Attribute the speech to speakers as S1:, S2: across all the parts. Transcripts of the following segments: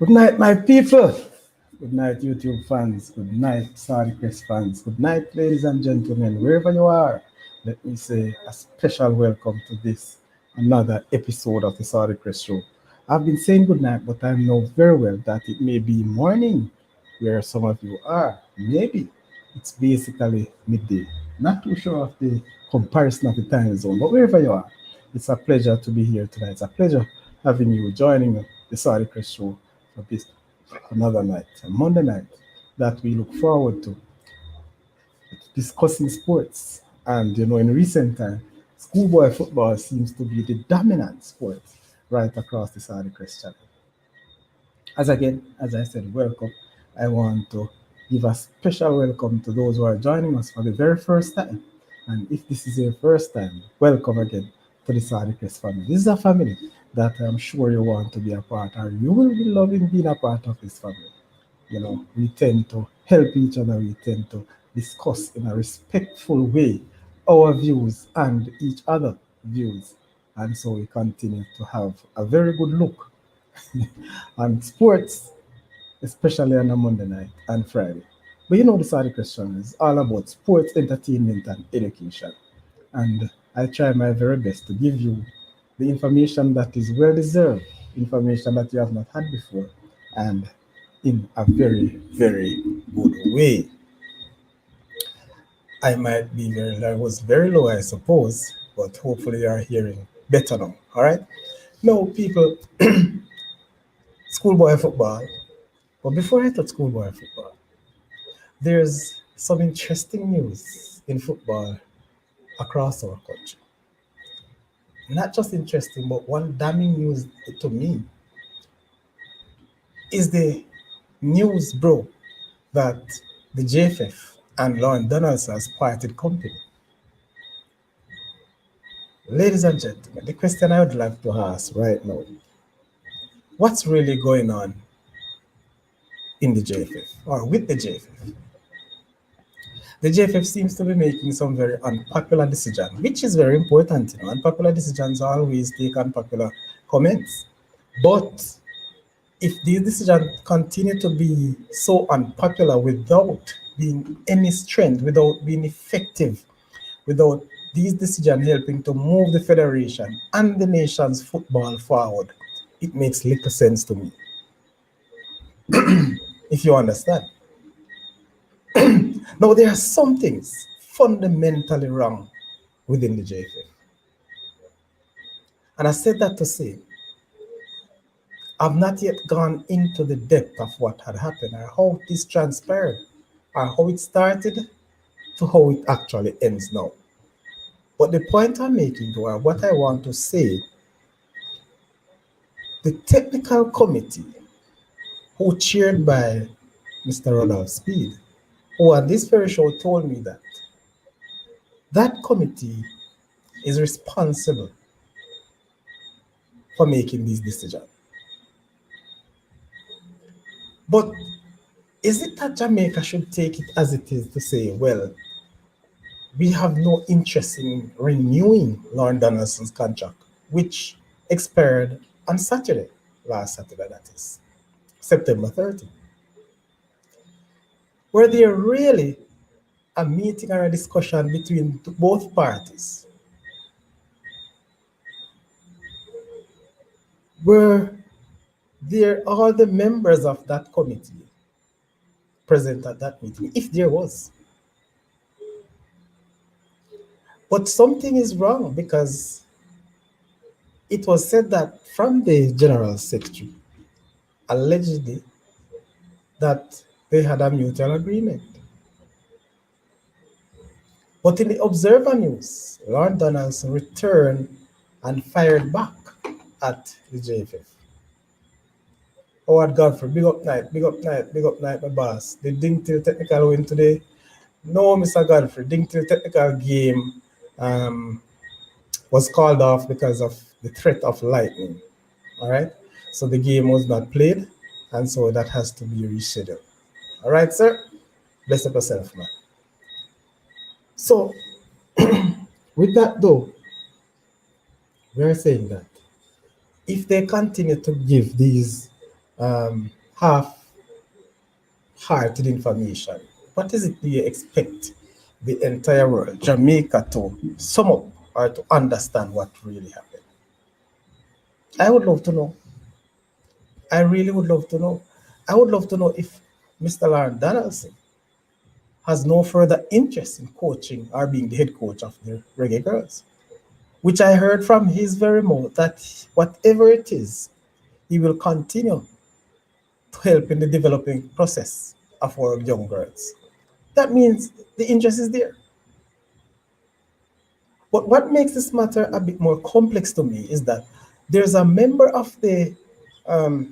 S1: Good night, my people. Good night, YouTube fans. Good night, Saudi Crest fans. Good night, ladies and gentlemen, wherever you are. Let me say a special welcome to this another episode of the Saudi Crest Show. I've been saying good night, but I know very well that it may be morning where some of you are. Maybe it's basically midday. Not too sure of the comparison of the time zone, but wherever you are, it's a pleasure to be here tonight. It's a pleasure having you joining the Saudi Crest Show for this another night, a Monday night that we look forward to discussing sports. And in recent time, schoolboy football seems to be the dominant sport right across the Saudi Crest Channel. As I said, welcome. I want to give a special welcome to those who are joining us for the very first time. And if this is your first time, welcome again to the Saudi Crest family. This is a family that I'm sure you want to be a part of. You will be loving being a part of this family. We tend to help each other, we tend to discuss in a respectful way our views and each other views. And so we continue to have a very good look on sports, especially on a Monday night and Friday. But the Saudi question is all about sports, entertainment, and education. And I try my very best to give you the information that is well deserved, information that you have not had before, and in a very, very good way. I was very low, I suppose, but hopefully you are hearing better now. All right. Now, people, schoolboy football. But before I touch schoolboy football, there's some interesting news in football across our country. Not just interesting, but one damning news to me is the news broke that the JFF and Lauren Donaldson has parted company. Ladies and gentlemen, the question I would like to ask right now, what's really going on in the JFF or with the JFF? The JFF seems to be making some very unpopular decisions, which is very important. Unpopular decisions always take unpopular comments. But if these decisions continue to be so unpopular without being any strength, without being effective, without these decisions helping to move the federation and the nation's football forward, it makes little sense to me. If you understand. Now, there are some things fundamentally wrong within the JFF. And I said that to say, I've not yet gone into the depth of what had happened or how this transpired or how it started to how it actually ends now. But the point I'm making, or what I want to say, the technical committee, who chaired by Mr. Rodolph Speed, who on this very show told me that that committee is responsible for making these decisions. But is it that Jamaica should take it as it is to say, well, we have no interest in renewing Lauren Donaldson's contract, which expired on Saturday, last Saturday, that is, September 30. Were there really a meeting or a discussion between both parties? Were there all the members of that committee present at that meeting, if there was? But something is wrong because it was said that from the general secretary, allegedly, that they had a mutual agreement. But in the Observer News, Lauren Donaldson returned and fired back at the JFF. Howard Godfrey, big up night, big up night, big up night, my boss. The Ding Till technical win today. No, Mr. Godfrey, Ding Till technical game was called off because of the threat of lightning. All right, so the game was not played, and so that has to be rescheduled. All right, sir, bless up yourself, man. So, with that though, we're saying that if they continue to give these half-hearted information. What is it do you expect the entire world, Jamaica, to sum up or to understand what really happened? I would love to know. I really would love to know. I would love to know if Mr. Lauren Donaldson has no further interest in coaching or being the head coach of the Reggae Girls, which I heard from his very mouth that whatever it is, he will continue to help in the developing process of our young girls. That means the interest is there. But what makes this matter a bit more complex to me is that there's a member of the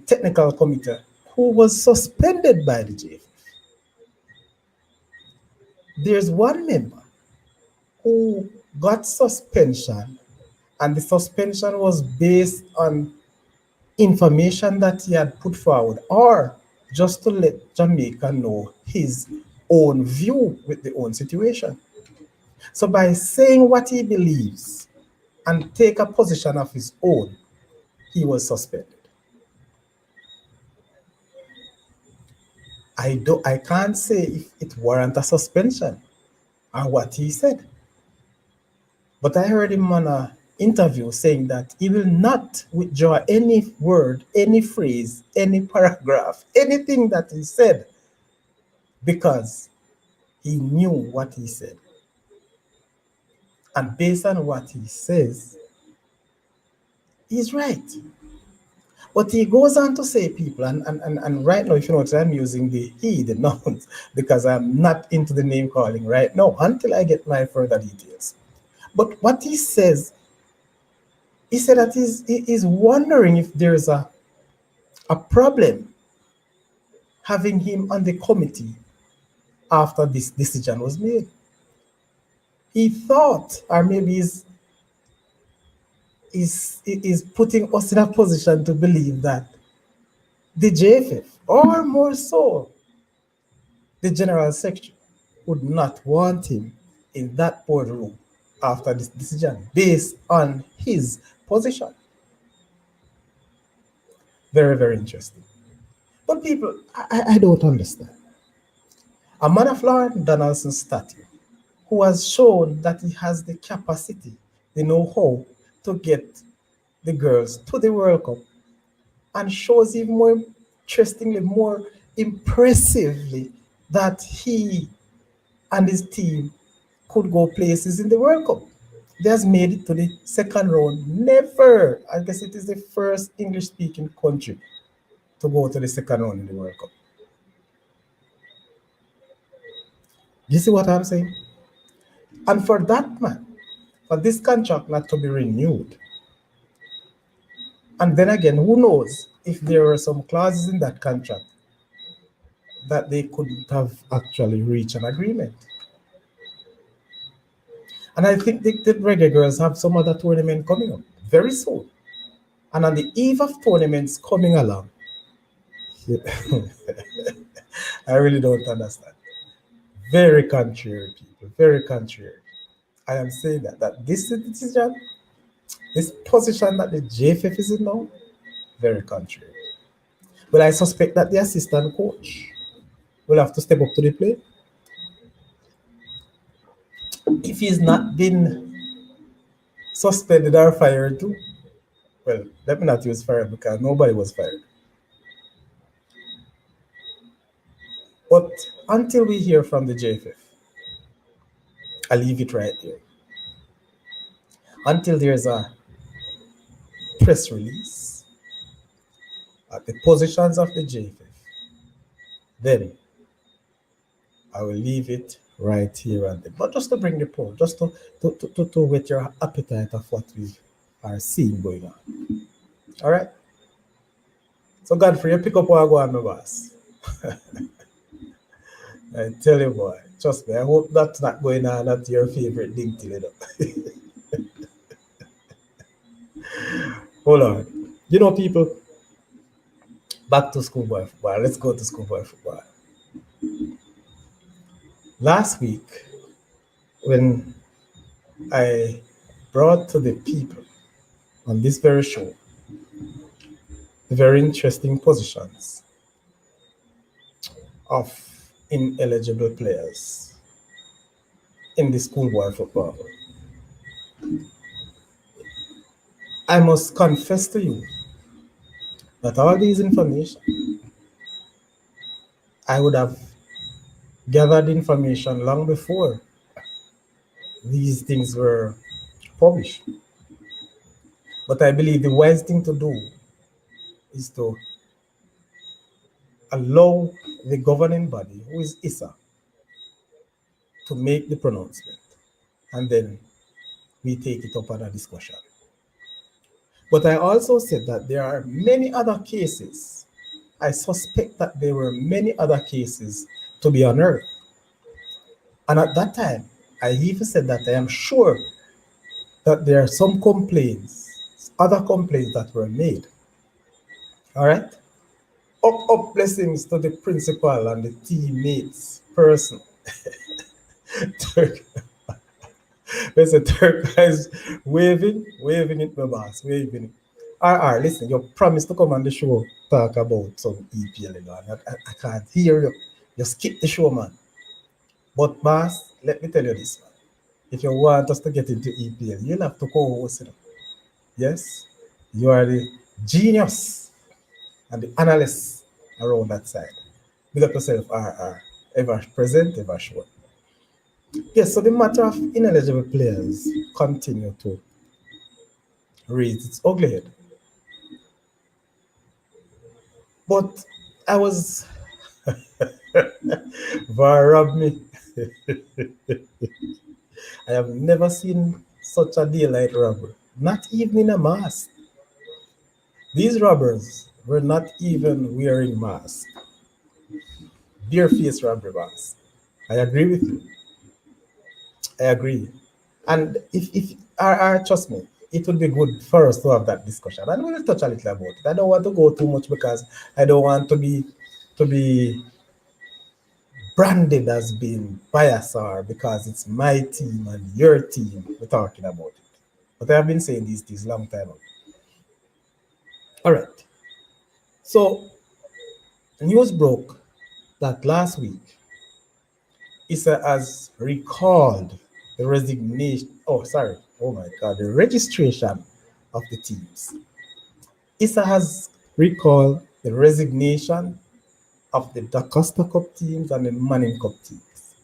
S1: technical committee who was suspended by the JF. There's one member who got suspension, and the suspension was based on information that he had put forward, or just to let Jamaica know his own view with the own situation. So by saying what he believes and take a position of his own, he was suspended. I can't say if it warrant a suspension or what he said. But I heard him on an interview saying that he will not withdraw any word, any phrase, any paragraph, anything that he said, because he knew what he said. And based on what he says, he's right. But he goes on to say, people, and right now, if you notice, I'm using the he, the nouns, because I'm not into the name calling right now until I get my further details. But what he said that he's wondering if there's a problem having him on the committee after this decision was made. He thought, or maybe is putting us in a position to believe that the JFF, or more so, the General Secretary, would not want him in that boardroom after this decision based on his position. Very, very interesting. But people, I don't understand. A man of Lauren Donaldson's stature, who has shown that he has the capacity, the know-how to get the girls to the World Cup, and shows even more interestingly, more impressively, that he and his team could go places in the World Cup. They has made it to the second round. Never. I guess it is the first English-speaking country to go to the second round in the World Cup. You see what I'm saying? And for that man, for this contract not to be renewed, and then again, who knows if there were some clauses in that contract that they couldn't have actually reached an agreement. And I think the Reggae Girls have some other tournament coming up very soon. And on the eve of tournaments coming along, I really don't understand. Very contrary, people, very contrary. I am saying that this decision, this position that the JFF is in now, very contrary. But I suspect that the assistant coach will have to step up to the plate. If he's not been suspended or fired too, well, let me not use fired because nobody was fired. But until we hear from the JFF, I leave it right there. Until there's a press release at the positions of the JFF, then I will leave it right here and there. But just to bring the poll, just to whet your appetite of what we are seeing going on. All right? So, Godfrey, you pick up what I go on, my boss. I tell you, boy, trust me, I hope that's not going on at your favorite thing till you know. Hold on. You know, people, back to schoolboy football. Let's go to schoolboy football. Last week, when I brought to the people on this very show the very interesting positions of ineligible players in the schoolboy football. I must confess to you that all these information, I would have gathered information long before these things were published. But I believe the wise thing to do is to allow the governing body, who is ISA, to make the pronouncement. And then we take it up on a discussion. But I also said that there are many other cases. I suspect that there were many other cases to be unearthed. And at that time, I even said that I am sure that there are some complaints, other complaints that were made. All right? Up blessings to the principal and the teammates person. Turk, there's a turquoise waving it, my boss, waving it. Listen, you promised to come on the show, talk about some EPL, you know, and I can't hear you. You skip the show, man. But, boss, let me tell you this, man. If you want us to get into EPL, you'll have to co-host it. Yes? You are the genius and the analyst around that side. Big up yourself, RR. Ever present, ever sure. Yes, so the matter of ineligible players continue to raise its ugly head. But I was VAR robbed me. I have never seen such a daylight robbery. Not even in a mask. These robbers were not even wearing masks. Bare face robbery masks. I agree with you. I agree. And if trust me, it would be good for us to have that discussion. And we'll touch a little about it. I don't want to go too much because I don't want to be branded as being biased or because it's my team and your team we're talking about it. But I have been saying these things long time ago. All right. So news broke that last week ISA has recalled the resignation. Oh, sorry. Oh my God, the registration of the teams. ISA has recalled the resignation of the Da Costa Cup teams and the Manning Cup teams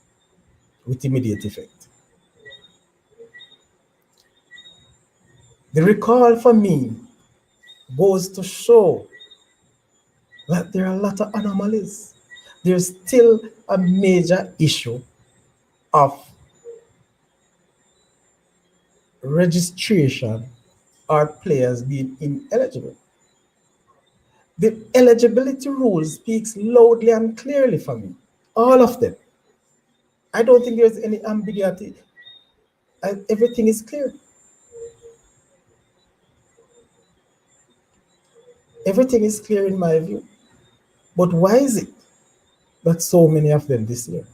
S1: with immediate effect. The recall for me goes to show that there are a lot of anomalies. There's still a major issue of registration or players being ineligible. The eligibility rule speaks loudly and clearly for me. All of them. I don't think there's any ambiguity. Everything is clear. Everything is clear in my view. But why is it that so many of them this year?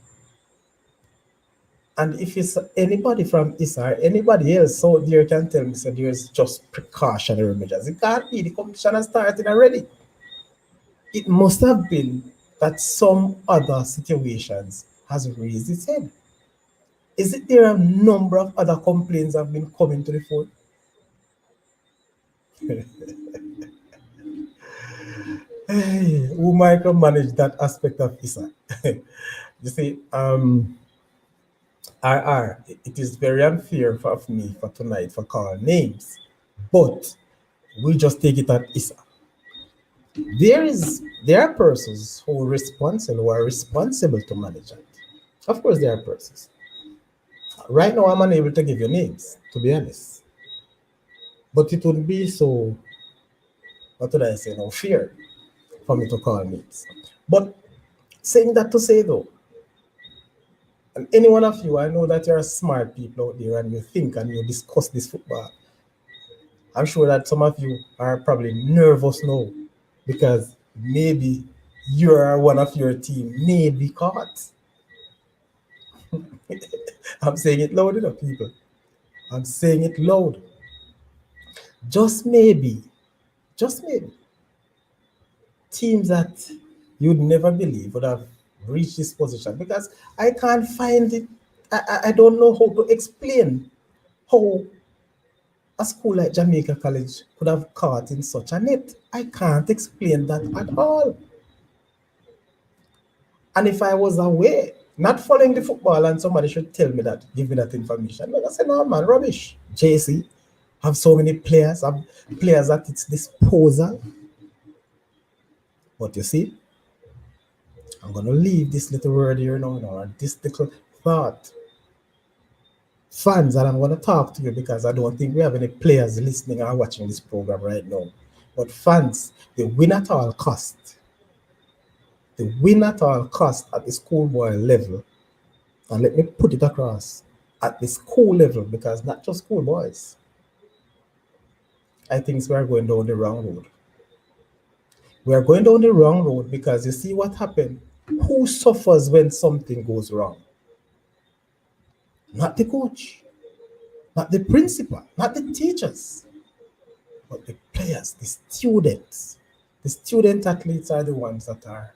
S1: And if it's anybody from ISA or anybody else so there can tell me that there's just precautionary measures. It can't be. The competition has started already. It must have been that some other situations has raised its head. Is it there a number of other complaints have been coming to the fore? Hey, who micromanage that aspect of ISA? You see, it is very unfair of me for tonight for calling names, but we just take it at ISA. There are persons who are responsible to manage it. Of course, there are persons. Right now, I'm unable to give you names, to be honest. But it would be so, what would I say, no fear for me to call names. But saying that to say though, and any one of you, I know that you're smart people out there and you think and you discuss this football. I'm sure that some of you are probably nervous now because maybe you're one of your team may be caught. I'm saying it loud enough, people. I'm saying it loud. Just maybe, just maybe, teams that you'd never believe would have reached this position because I can't find it. I don't know how to explain how a school like Jamaica College could have caught in such a net. I can't explain that at all. And if I was aware, not following the football, and somebody should tell me that, give me that information, I say, no, man, rubbish. JC have so many players, have players at its disposal. But you see, I'm going to leave this little word here now, or this little thought. Fans, and I'm going to talk to you because I don't think we have any players listening or watching this program right now. But fans, they win at all cost. They win at all cost at the schoolboy level. And let me put it across at the school level because not just schoolboys. I think we are going down the wrong road. We are going down the wrong road because you see what happened. Who suffers when something goes wrong? Not the coach, not the principal, not the teachers, but the players, the students. The student athletes are the ones that are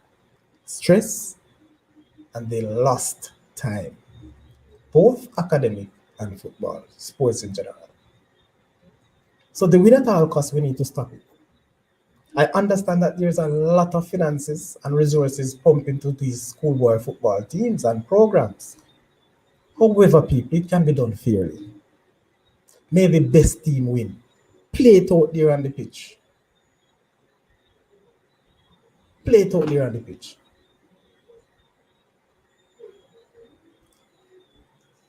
S1: stressed and they lost time, both academic and football, sports in general. So the win at all costs, we need to stop it. I understand that there's a lot of finances and resources pumped into these schoolboy football teams and programs. However, people, it can be done fairly. May the best team win. Play it out there on the pitch. Play it out there on the pitch.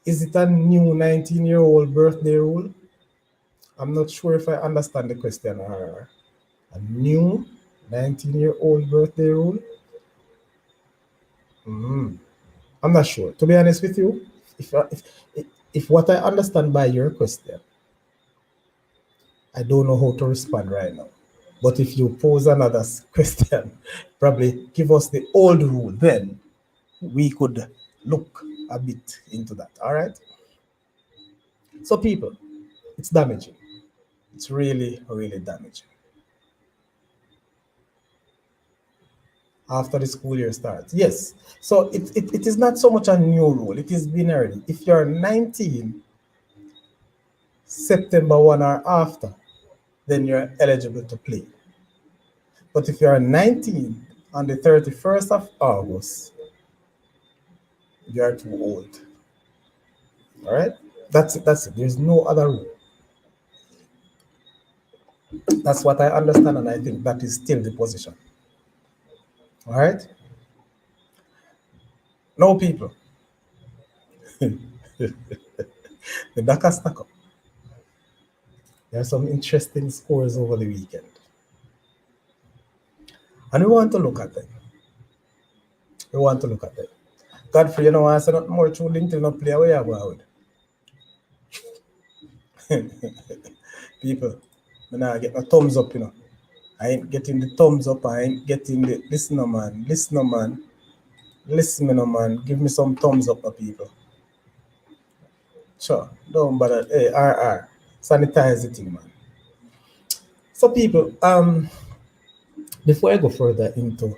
S1: Is it a new 19-year-old birthday rule? I'm not sure if I understand the question. A new 19-year-old birthday rule? I'm not sure. To be honest with you, if what I understand by your question, I don't know how to respond right now. But if you pose another question, probably give us the old rule, then we could look a bit into that. All right? So, people, it's damaging. It's really, really damaging. After the school year starts. Yes. So it is not so much a new rule. It is binary. If you're 19, September 1 or after, then you're eligible to play. But if you're 19 on the 31st of August, you're too old. All right? That's it. That's it. There's no other rule. That's what I understand, and I think that is still the position. All right? No, people. The Dakar stack up. There are some interesting scores over the weekend. And we want to look at them. We want to look at them. Godfrey, you know, I said not more true LinkedIn not play away about. People, when I get my thumbs up, you know. I ain't getting the thumbs up, I ain't getting the listen no man, listen no man. Listen no man, give me some thumbs up, people. Sure, don't bother. Hey, RR. Sanitize the thing, man. So people, before I go further into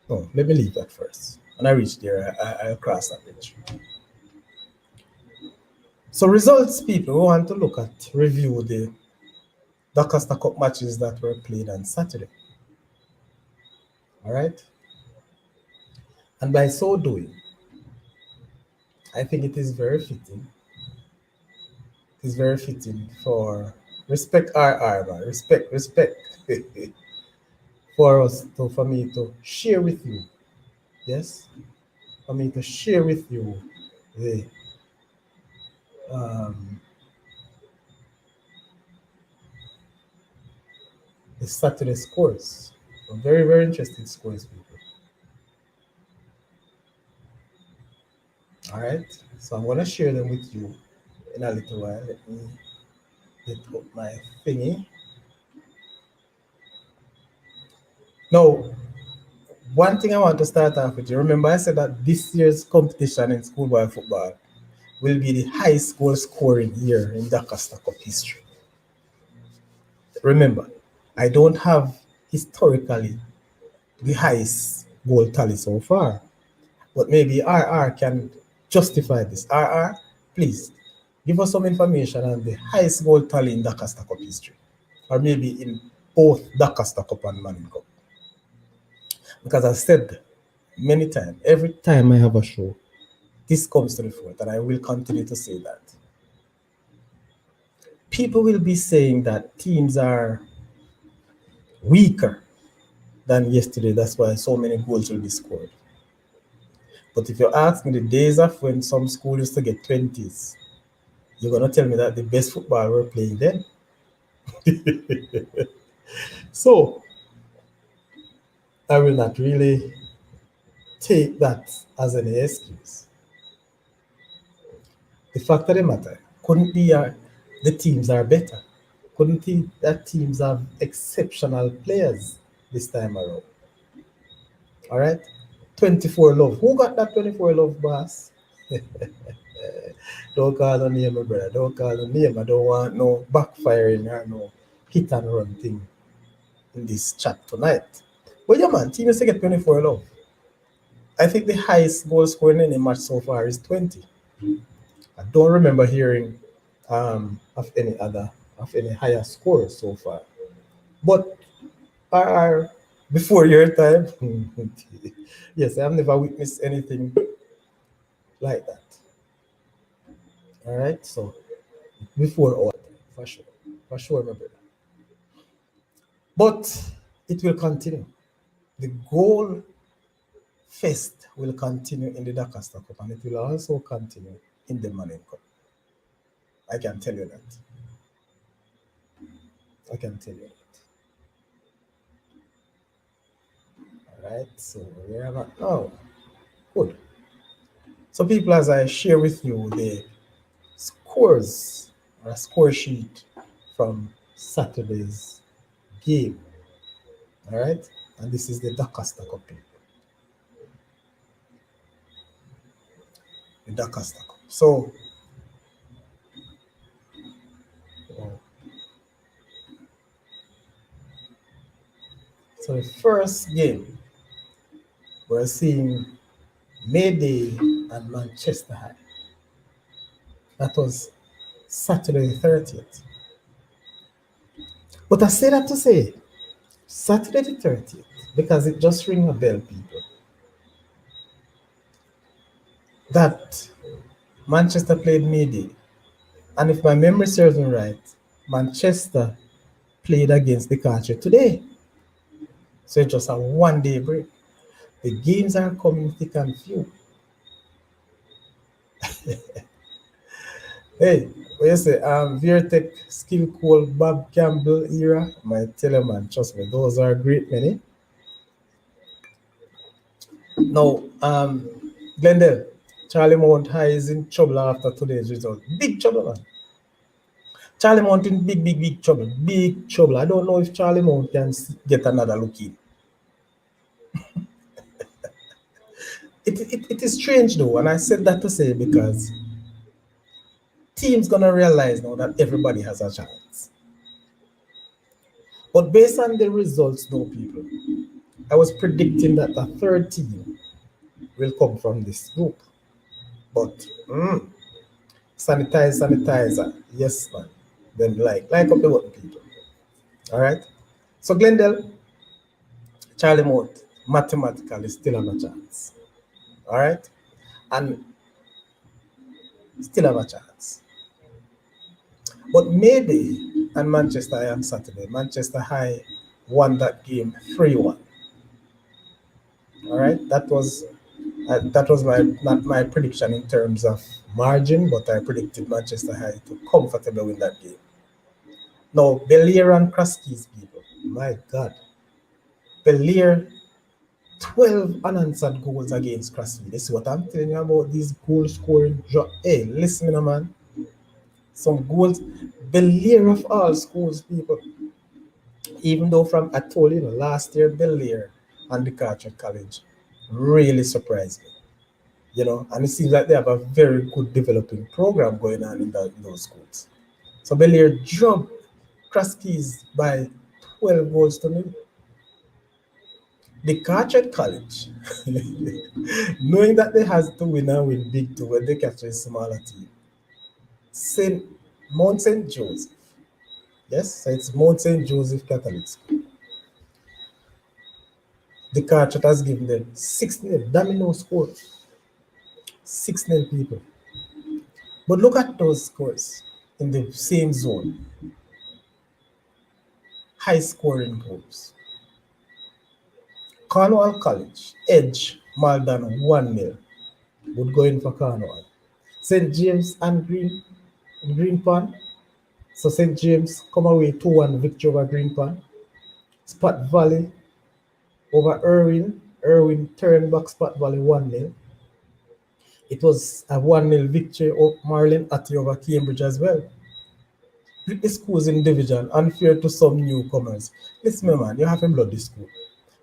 S1: let me leave that first. When I reach there, I'll cross that bridge. So results, people, we want to look at, review the Doncaster Cup matches that were played on Saturday. All right? And by so doing, I think it is very fitting. It is very fitting for respect RR, man. Respect. For me to share with you. Yes? For me to share with you the Saturday scores. So very, very interesting scores, people. All right, so I'm gonna share them with you in a little while. Let me get up my thingy. Now, one thing I want to start off with, you remember I said that this year's competition in schoolboy football will be the high school scoring year in Doncaster Cup history. Remember, I don't have historically the highest goal tally so far. But maybe RR can justify this. RR, please give us some information on the highest goal tally in Dakar Cup history, or maybe in both Dakar Cup and Manning Cup. Because I've said many times, every time I have a show, this comes to the front, and I will continue to say that. People will be saying that teams are weaker than yesterday. That's why so many goals will be scored. But if you ask me the days of when some school used to get 20s, you're gonna tell me that the best football we're playing then. So I will not really take that as any excuse. The fact of the matter couldn't be the teams are better. Couldn't be that teams have exceptional players this time around. All right, 24 love. Who got that 24 love, boss? Don't call no name, my brother. Don't call no name. I don't want no backfiring or no hit and run thing in this chat tonight. But yeah, man, team is to get 24 love. I think the highest goal scoring in a match so far is 20. I don't remember hearing of any higher score so far. But are before your time, yes, I've never witnessed anything like that. All right, so before all, for sure, my brother. But it will continue. The goal fest will continue in the Dakar Cup, and it will also continue in the Manning Cup. I can tell you that. I can tell you that. All right, so where am I? Oh, good. So, people, as I share with you the scores or a score sheet from Saturday's game, all right, and this is the Dakar Cup, the Dakar Cup. Uh, so the first game we're seeing Mayday and Manchester High. That was Saturday the 30th. But I say that to say Saturday the 30th because it just rings a bell, people, that Manchester played Mayday. And if my memory serves me right, Manchester played against the country today. So it's just a 1 day break. The games are coming thick and few. Hey, what you say? Virtech, Skill Cole, Bob Campbell era. My tell you, man, trust me, those are great many. Now, Glendale, Charlie Mount High is in trouble after today's result. Big trouble, man. Charlie Mount in big trouble. Big trouble. I don't know if Charlie Mount can get another look in. It is strange though, and I said that to say because teams gonna realize now that everybody has a chance. But based on the results, though, people, I was predicting that the third team will come from this group. But sanitizer, yes, man. Then like up the button, people. All right. So Glendale, Charlie Mount, mathematically still have a chance. All right, and still have a chance. But maybe and Manchester High on Saturday, Manchester High won that game 3-1. All right, that was my not my prediction in terms of margin, but I predicted Manchester High to comfortably win that game. Now, Belair and Kraski's people, my God, Belair 12 unanswered goals against Kraski. This is what I'm telling you about these goal scoring. Hey, listen, man. Some goals, Belair of all schools, people. Even though from I told you, last year Belair and the Carter College really surprised me. And it seems like they have a very good developing program going on in those schools. So Belair dropped Kraski's by 12 goals to nil. The Carteret College, knowing that they has to win and win big too when they catch a smaller team. Saint Mount Saint Joseph. Yes, so it's Mount Saint Joseph Catholic School. The Carteret has given them 6-0 domino score. 6-0 people. But look at those scores in the same zone. High scoring groups. Cornwall College, Edge, Malden 1-0. Would go in for Cornwall. St. James and Greenpan. So St. James come away 2-1 victory over Greenpan. Spot Valley over Irwin. Irwin turned back Spot Valley 1-0. It was a 1-0 victory of Marlin Atty over Cambridge as well. The schools in division unfair to some newcomers. Listen, man, you have to blood this school.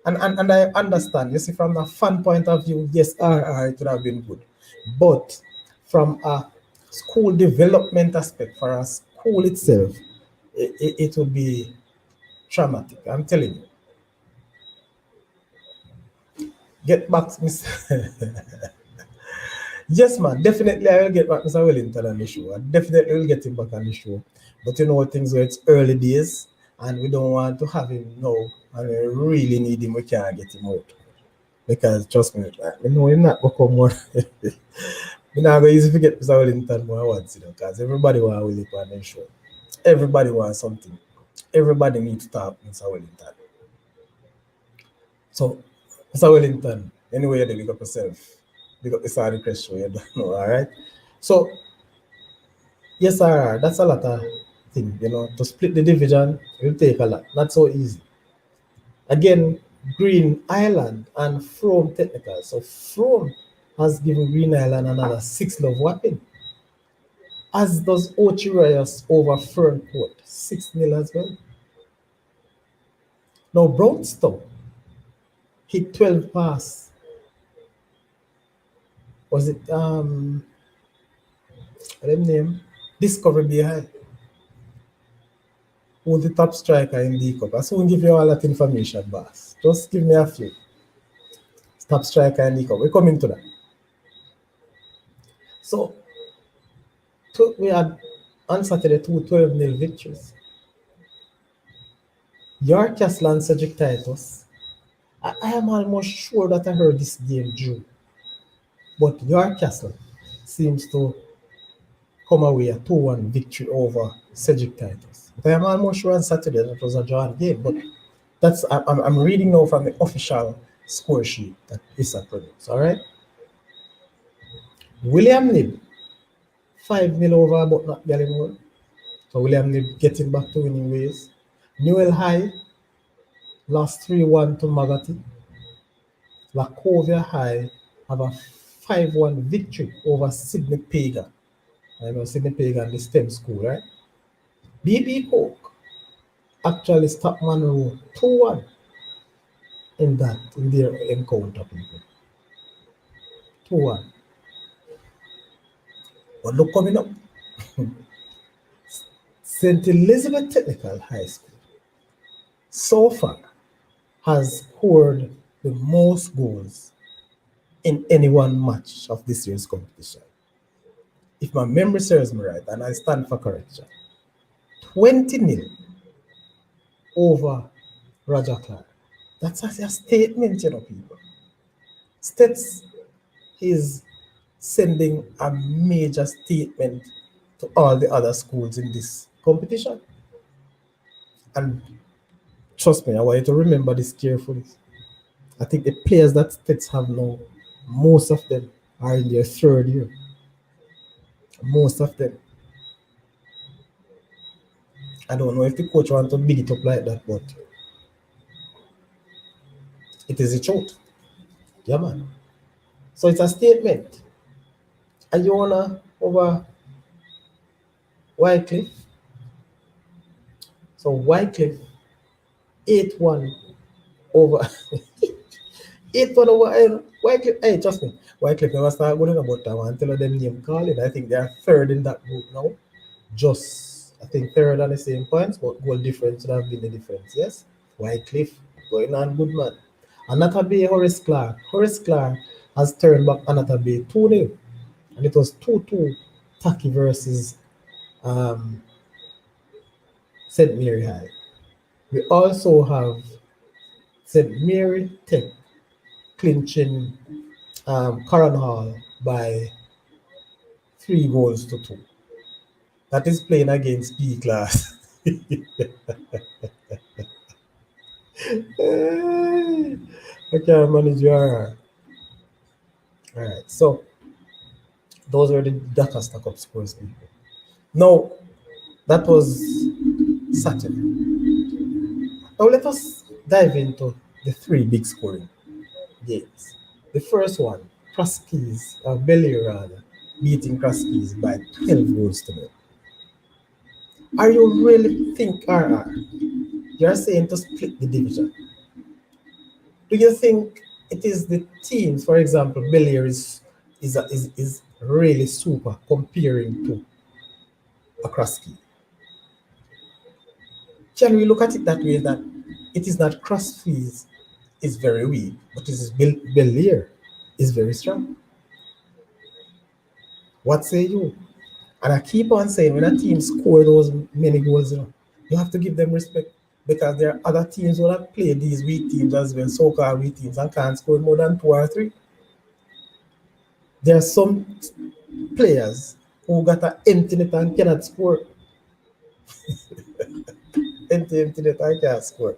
S1: And I understand, you see, from a fan point of view, yes, it would have been good. But from a school development aspect, for a school itself, it would be traumatic. I'm telling you. Get back, Miss. Yes, man, definitely I will get back Mr. Wellington on the show. I definitely will get him back on the show. But you know things where it's early days and we don't want to have him now and we really need him, we can't get him out. Because trust me, like, we know him not gonna come more. We're not going to easy to get Mr. Wellington more once, because everybody wants Willie on the show. Everybody wants something. Everybody needs to talk Mr. Wellington. So, Mr. Wellington, anyway, you big up yourself. Big up the Saudi Crest show, you don't know, all right? So, yes, sir, that's a lot of thing, to split the division, it will take a lot. Not so easy. Again, Green Island and Frome Technical. So, Frome has given Green Island another 6-love weapon. As does Ochirias over Fernport, 6-0 as well. Now, Brownstown hit 12 pass. Was it what them name? Discovery behind. Who's the top striker in the cup? I soon give you all that information, boss. Just give me a few. Top striker in the cup. We're coming to that. So we had on Saturday 12-0 victories. York Castle and Cedric Titus. I am almost sure that I heard this game drew. But York Castle seems to come away a 2-1 victory over Cedric Titus. But I am almost sure on Saturday that was a drawn game. But I'm reading now from the official score sheet that ISA produced. All right. William Nib 5-0 over but not Gallimore. So William Nib getting back to winning ways. Newell High lost 3-1 to Magati. Lacovia High have a 5-1 victory over Sydney Pagan. I know Sydney Pagan, the STEM school, right? BB Coke actually stopped Monroe 2-1 in their encounter, people. 2-1. But look coming up. St. Elizabeth Technical High School so far has scored the most goals in any one match of this year's competition. If my memory serves me right, and I stand for correction, 20-0 over Roger Clark. That's a statement, people. States is sending a major statement to all the other schools in this competition. And trust me, I want you to remember this carefully. I think the players that States have now, most of them are in their third year. Most of them. I don't know if the coach wants to big it up like that, but it is a truth. Yeah, man. So it's a statement. Iona over Wycliffe. So Wycliffe 8-1 over 8-1 over Wycliffe. Hey, trust me. Wycliffe never start going about that one until them name call it. I think they are third in that group now. Just I think third on the same points, but goal difference would have been the difference, yes? Wycliffe going on good, man. Anata Bay, Horace Clark. Horace Clark has turned back Anata Bay 2-0. And it was 2-2 Taki versus um, St. Mary High. We also have St. Mary Tech clinching Curran Hall by 3 goals to 2. That is playing against B class. I can't manage your. All right, so those were the Dakar Stack Up scores, people. Now, that was Saturday. Now, let us dive into the three big scoring games. The first one, Belly rather, beating Kraskies by 12 goals to nil. Are you really think, RR, you're saying to split the division? Do you think it is the teams, for example, Belair is really super comparing to a Kraski? Can we look at it that way that it is not Kraskies is very weak, but it is Belair is very strong? What say you? And I keep on saying when a team score those many goals, you have to give them respect because there are other teams who have played these weak teams as well, so-called weak teams, and can't score more than 2 or 3. There are some players who got an empty net and cannot score. Empty net and can't score.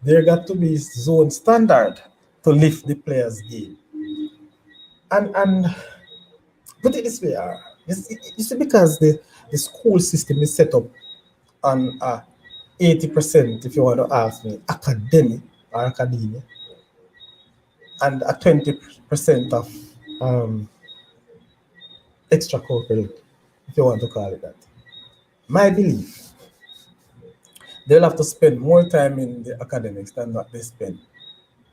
S1: There got to be zone standard to lift the players' game. And put it this way, you see, because the school system is set up on 80%, if you want to ask me, academic or academia, and a 20% of um, extracurricular, if you want to call it that. My belief, they'll have to spend more time in the academics than what they spend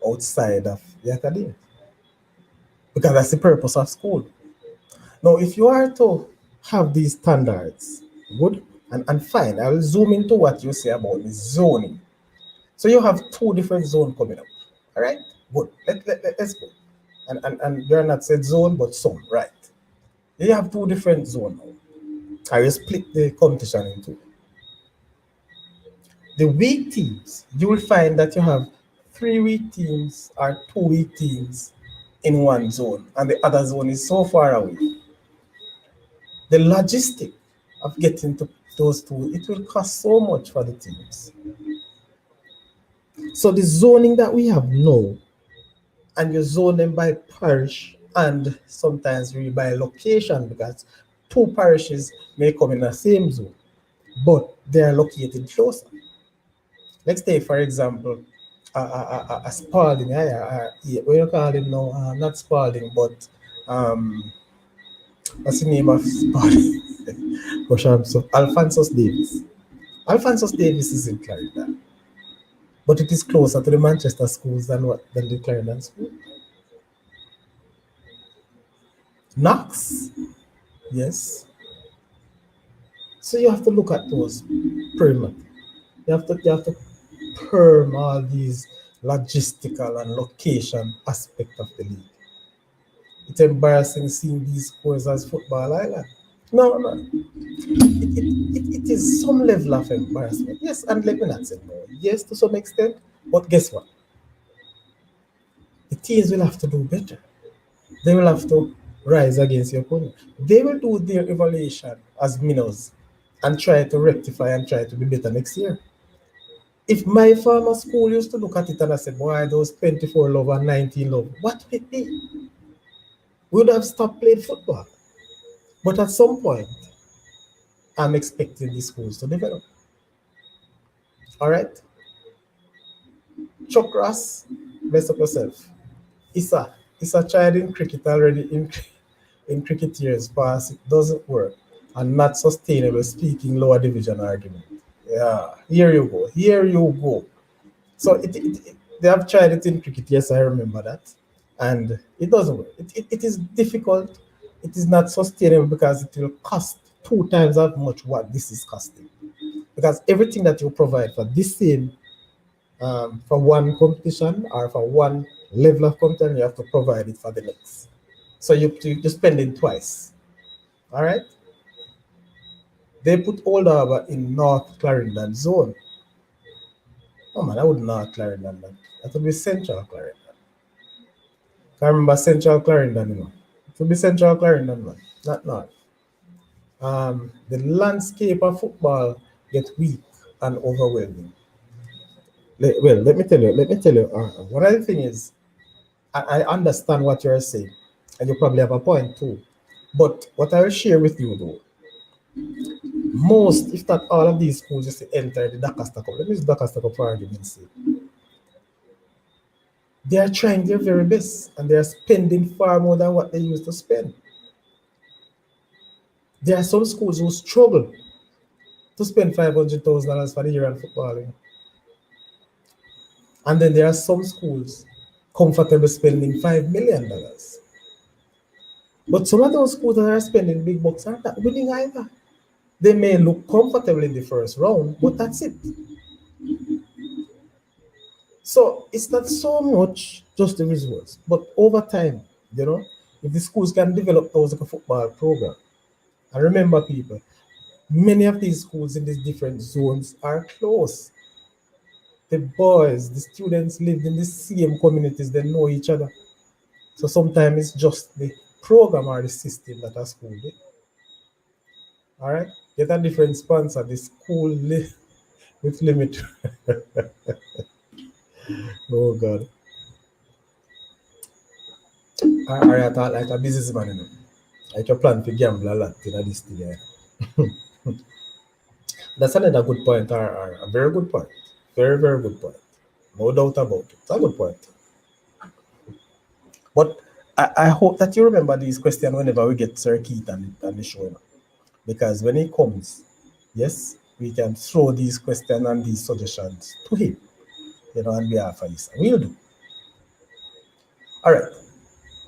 S1: outside of the academy, because that's the purpose of school. Now, if you are to have these standards, good and fine, I will zoom into what you say about the zoning. So you have two different zones coming up. All right? Good. Let's go. And you're not said zone, but some, right? You have two different zones now. I will split the competition into the weak teams. You will find that you have 3 weak teams or 2 weak teams in one zone, and the other zone is so far away. The logistic of getting to those two, it will cost so much for the teams. So the zoning that we have now, and you zone them by parish and sometimes really by location, because two parishes may come in the same zone, but they are located closer. Let's take, for example, a Spalding, what you call it now? Not Spalding, but what's the name of Spalding? Gosh, I'm so Alphonsus Davis. Alphonsus Davis is in Clarendon, but it is closer to the Manchester schools than the Clarendon school. Knox, yes. So you have to look at those perimeter. You have to perm all these logistical and location aspect of the league. It's embarrassing seeing these scores as football island. No, no. It is some level of embarrassment. Yes, and let me not say no. Yes, to some extent. But guess what? The teams will have to do better. They will have to rise against your opponent. They will do their evaluation as minnows and try to rectify and try to be better next year. If my former school used to look at it and I said, why those 24 love and 19 love, what would it be? We would have stopped playing football. But at some point, I'm expecting these schools to develop. All right? Chuck Ross, best of yourself. It's a child in cricket already in cricket years past. It doesn't work and not sustainable speaking lower division argument. Yeah, here you go. Here you go. So they have tried it in cricket. Yes, I remember that. And it doesn't work. It is difficult. It is not sustainable because it will cost 2 times as much what this is costing. Because everything that you provide for this same For one competition or for one level of competition, you have to provide it for the next. So you spend it twice. All right. They put Old Harbour in North Clarendon zone. Oh man, I would not Clarendon, man. That would be Central Clarendon. I remember Central Clarendon, you know. It would be Central Clarendon, man, not North. The landscape of football get weak and overwhelming. Well, let me tell you, one of the thing is, I understand what you're saying, and you probably have a point too. But what I will share with you though, most, if not all of these schools just enter the Dakasta Cup. Let me use Dakasta Cup for argument's sake. They are trying their very best and they are spending far more than what they used to spend. There are some schools who struggle to spend $500,000 for the year on football. You know. And then there are some schools comfortable spending $5 million. But some of those schools that are spending big bucks are not winning either. They may look comfortable in the first round, but that's it. So it's not so much just the results, but over time, you know, if the schools can develop those like a football program, and remember, people, many of these schools in these different zones are close. The boys, the students live in the same communities, they know each other. So sometimes it's just the program or the system that a school did. All right, get a different sponsor. The school with limit. Oh God, I thought like a businessman, you know. Like you plan to gamble a lot in this thing. Yeah. That's another good point, or a very good point. Very, very good point. No doubt about it. It's a good point. But I hope that you remember these questions whenever we get Sir Keith and the show. You know. Because when he comes, yes, we can throw these questions and these suggestions to him, you know, on behalf of his. We'll do. All right.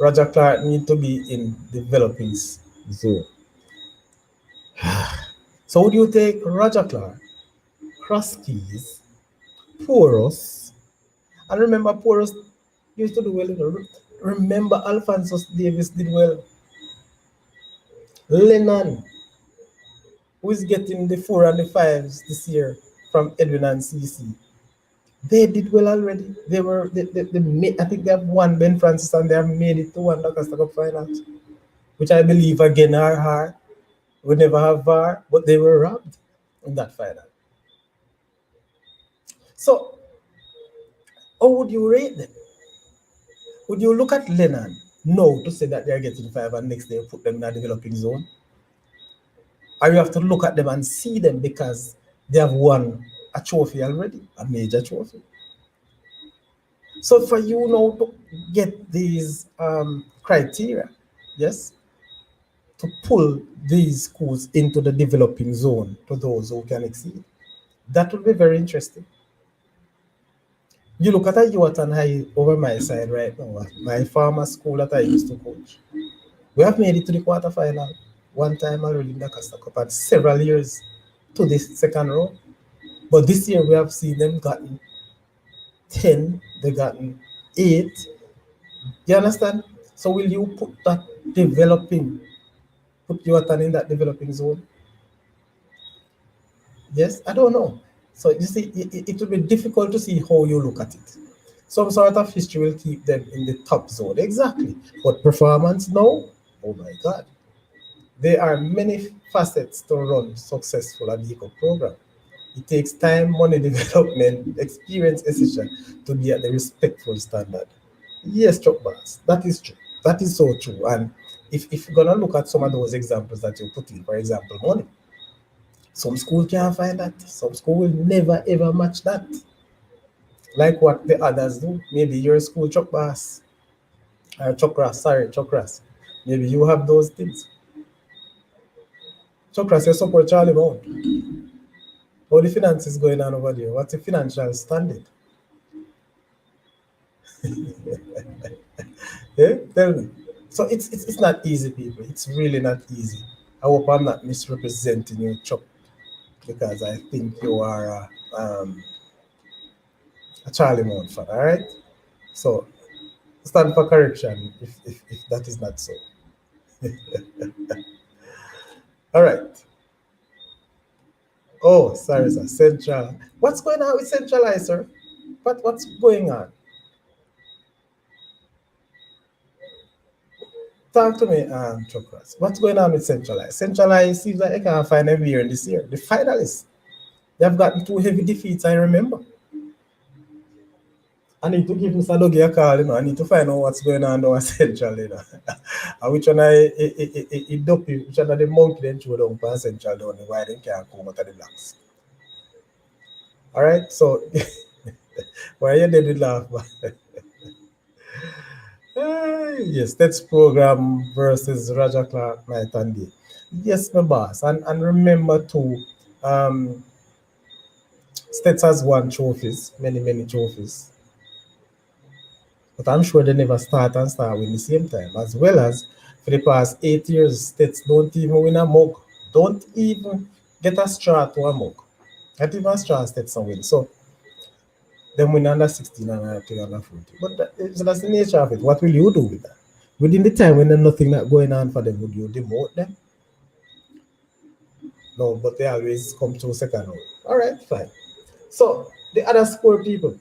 S1: Roger Clark need to be in developing zone. So would you take Roger Clark, Cross Keys, Porus, and remember Porus used to do well. You know. Remember Alphonsus Davis did well. Lennon, who is getting the 4 and the 5s this year from Edwin and CC. They did well already. I think they have won Ben Francis and they have made it to one Doncaster Cup finals, which I believe again are hard. We never have VAR, but they were robbed in that final. So, how would you rate them? Would you look at Lennon no to say that they're getting 5 and next day put them in a developing zone? Or you have to look at them and see them because they have won a trophy already, a major trophy. So for you now to get these criteria, yes, to pull these schools into the developing zone to those who can exceed, that would be very interesting. You look at a Yuatan High over my side right now, my former school that I used to coach. We have made it to the quarterfinal one time already in the Costa Cup and several years to this second row. But this year we have seen them gotten 10, they gotten 8. You understand? So will you put that developing, put Yuatan in that developing zone? Yes, I don't know. So you see, it will be difficult to see how you look at it. Some sort of history will keep them in the top zone, exactly. But performance, no. Oh my God. There are many facets to run successful and eco program. It takes time, money, development, experience, etc. to be at the respectful standard. Yes, Chuck Bass, that is true. That is so true. And if you're gonna look at some of those examples that you put in, for example, money, some school can't find that. Some school will never ever match that. Like what the others do. Maybe your school Chuck Bass, or Chuck sorry, Chuck Ross. Maybe you have those things. Chuck Ross, you support Charlie Mount. How the finances going on over there? What's the financial standing? Yeah, tell me. So it's not easy, people. It's really not easy. I hope I'm not misrepresenting you, Chuck, because I think you are a Charlie Mount fan. All right. So stand for correction if that is not so. All right. Oh, sorry, sir. Central. What's going on with Centralized, sir? What's going on? Talk to me, Chokras. What's going on with Centralized? Centralized seems like they can't find every year in this year. The finalists, they have gotten two heavy defeats, I remember. I need to give Mr. Dougie a call, I need to find out what's going on down Central. And which one I dopey, which one of the monkey then throw down for Central down, why they can't come out of the blocks. All right, so why you did it laugh? Yes, that's program versus Raja Clark night and day. Yes, my boss. And remember too, um, States has won trophies, many trophies. But I'm sure they never start win the same time. As well as for the past 8 years, States don't even win a mug. Don't even get a straw to a mug. Not even a straw States don't win. So them win under 16 and under 40. But so that's the nature of it. What will you do with that? Within the time when there's nothing not going on for them, would you demote them? No, but they always come to second round. All right, fine. So the other score people,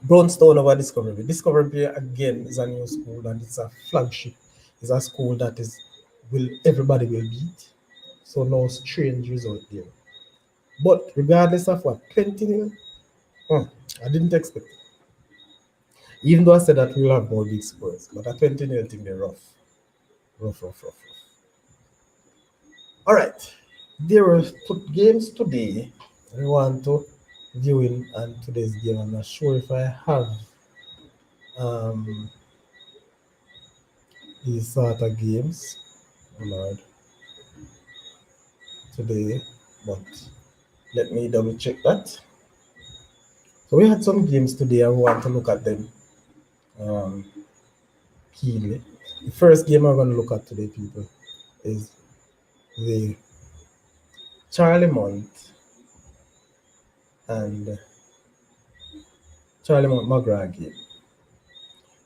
S1: Brownstone over Discovery. Discovery again is a new school and it's a flagship. It's a school that is will everybody will beat. So no strange result there. But regardless of what, 20 nil, I didn't expect it. Even though I said that we'll have more big scores, but a 20 nil thing they're rough. Rough. All right. There were games today. I want to view in and today's game. I'm not sure if I have um, these sort of games, oh Lord, today, but let me double check that. So we had some games today. I want to look at them um, keenly. The first game I'm going to look at today, people, is the Charlie Mount and Charlie Mount McGrath game.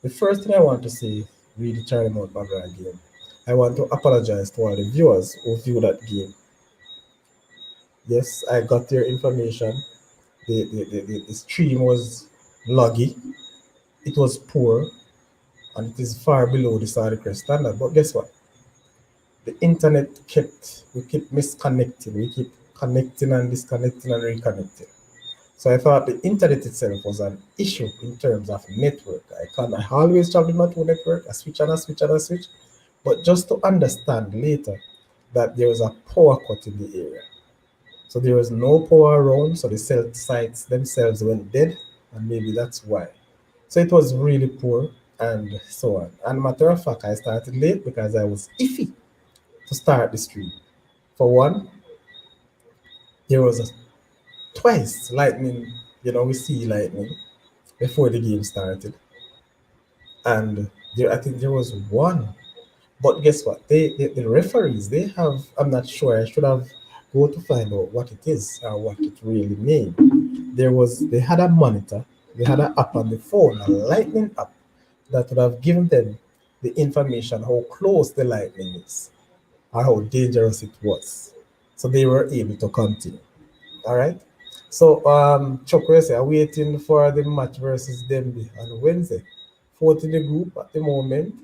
S1: The first thing I want to say, really Charlie Mount McGrath game, I want to apologize to all the viewers who view that game. Yes, I got their information. The stream was loggy, it was poor, and it is far below the Saudi Crest standard. But guess what? The internet we kept misconnecting, we keep connecting and disconnecting and reconnecting. So I thought the internet itself was an issue in terms of network. I always travel my two network, I switch and I switch and I switch. But just to understand later that there was a power cut in the area. So there was no power around, so the cell sites themselves went dead, and maybe that's why. So it was really poor and so on. And matter of fact, I started late because I was iffy to start the stream. For one, there was twice lightning, we see lightning before the game started. And I think there was one. But guess what? The referees, they have, I'm not sure, I should have go to find out what it is or what it really means. They had a monitor, they had an app on the phone, a lightning app that would have given them the information how close the lightning is or how dangerous it was. So they were able to continue. All right. So Chuck Wesley are waiting for the match versus Demby on Wednesday. Fourth in the group at the moment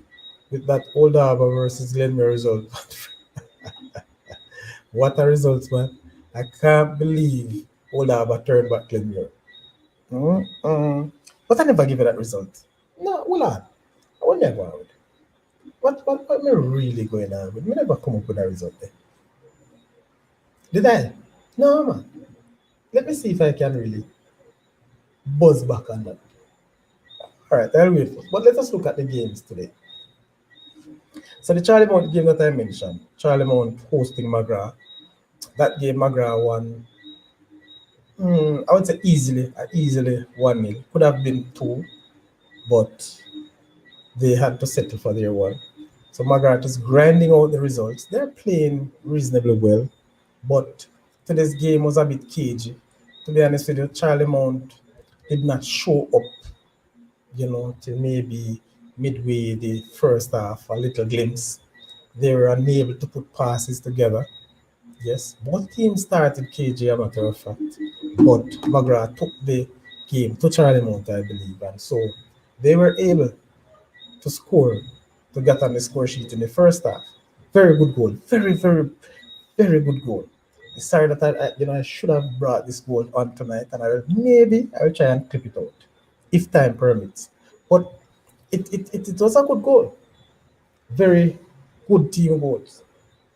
S1: with that Old Harbor versus Glenmere result. What a result, man. I can't believe Old Harbor turned back Glenmere. Mm-mm. But I never give you that result. No, hold on. I will never would. What am I really going on with? Me never come up with a result there. Did I? No, man. Let me see if I can really buzz back on that. All right, I'll wait. But let us look at the games today. So the Charlie Mount game that I mentioned, Charlie Mount hosting McGrath. That game McGrath won. I would say easily 1-0. Could have been two, but they had to settle for their one. So McGrath is grinding out the results. They're playing reasonably well, but today's game was a bit cagey. To be honest with you, Charlie Mount did not show up, till maybe midway the first half, a little glimpse. They were unable to put passes together. Yes, both teams started KJ, a matter of fact, but McGrath took the game to Charlie Mount, I believe, and so they were able to score, to get on the score sheet in the first half. Very good goal, very, very, very good goal. Sorry that I should have brought this goal on tonight, and I will try and clip it out if time permits. But it was a good goal, very good team goals.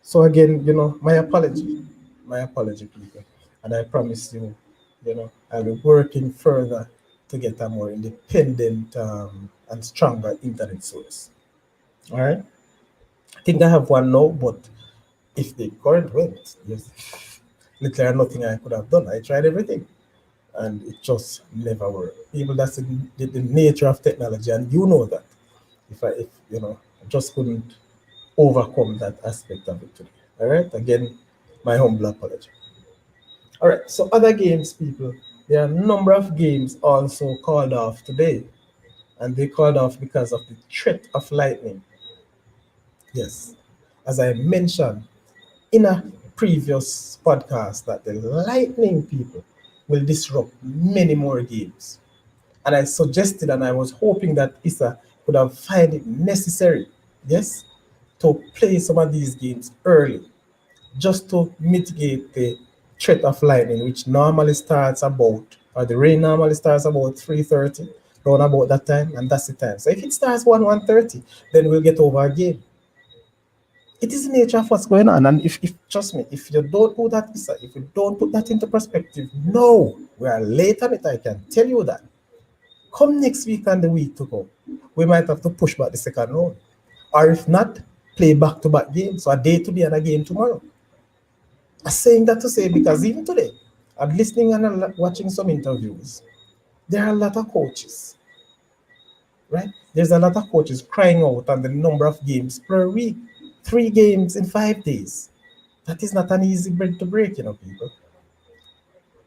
S1: So again, my apology, people, and I promise you, I'll be working further to get a more independent and stronger internet source. All right, I think I have one now, but if the current went, yes, literally nothing I could have done. I tried everything, and it just never worked. People, that's the nature of technology, and you know that. If I just couldn't overcome that aspect of it today. All right, again, my humble apology. All right, so other games, people. There are a number of games also called off today, and they called off because of the threat of lightning. Yes, as I mentioned in a previous podcast, that the lightning people will disrupt many more games. And I suggested and I was hoping that Issa would have find it necessary, yes, to play some of these games early, just to mitigate the threat of lightning, which normally starts about, or the rain normally starts about 3:30, around about that time, and that's the time. So if it starts 1:30, then we'll get over a game. It is the nature of what's going on. And if trust me, if you don't do that, Issa, if you don't put that into perspective, no, we are late on it, I can tell you that. Come next week and the week to go, we might have to push back the second round. Or if not, play back to back games. So a day today and a game tomorrow. I'm saying that to say because even today, I'm listening and watching some interviews. There are a lot of coaches, right? There's a lot of coaches crying out on the number of games per week. 3 games in 5 days. That is not an easy bread to break, people.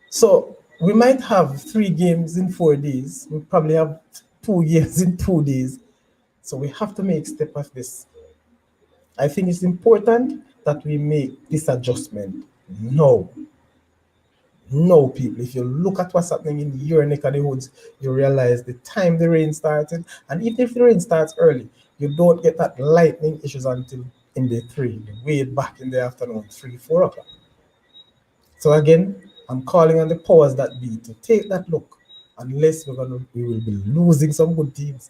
S1: So we might have 3 games in 4 days. We probably have 2 games in 2 days. So we have to make step of this. I think it's important that we make this adjustment. No, no, people. If you look at what's happening in your neck of the woods, you realize the time the rain started, and even if the rain starts early, you don't get that lightning issues until in the way back in the afternoon, 3, 4 o'clock. So again, I'm calling on the powers that be to take that look. Unless we will be losing some good teams.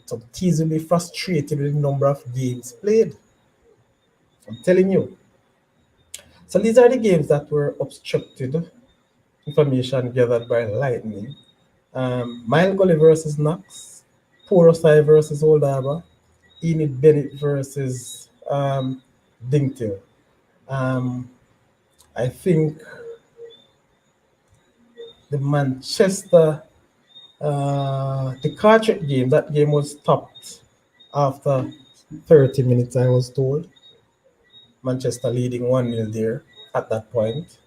S1: Some teams will be frustrated with the number of games played. I'm telling you. So these are the games that were obstructed, information gathered by lightning. Mile Gully versus Knox, Porosai versus Old Harbour, Enid Bennett versus Dingtail. Um, I think the Manchester, the Carteret game, that game was stopped after 30 minutes, I was told. Manchester leading 1-0 there at that point.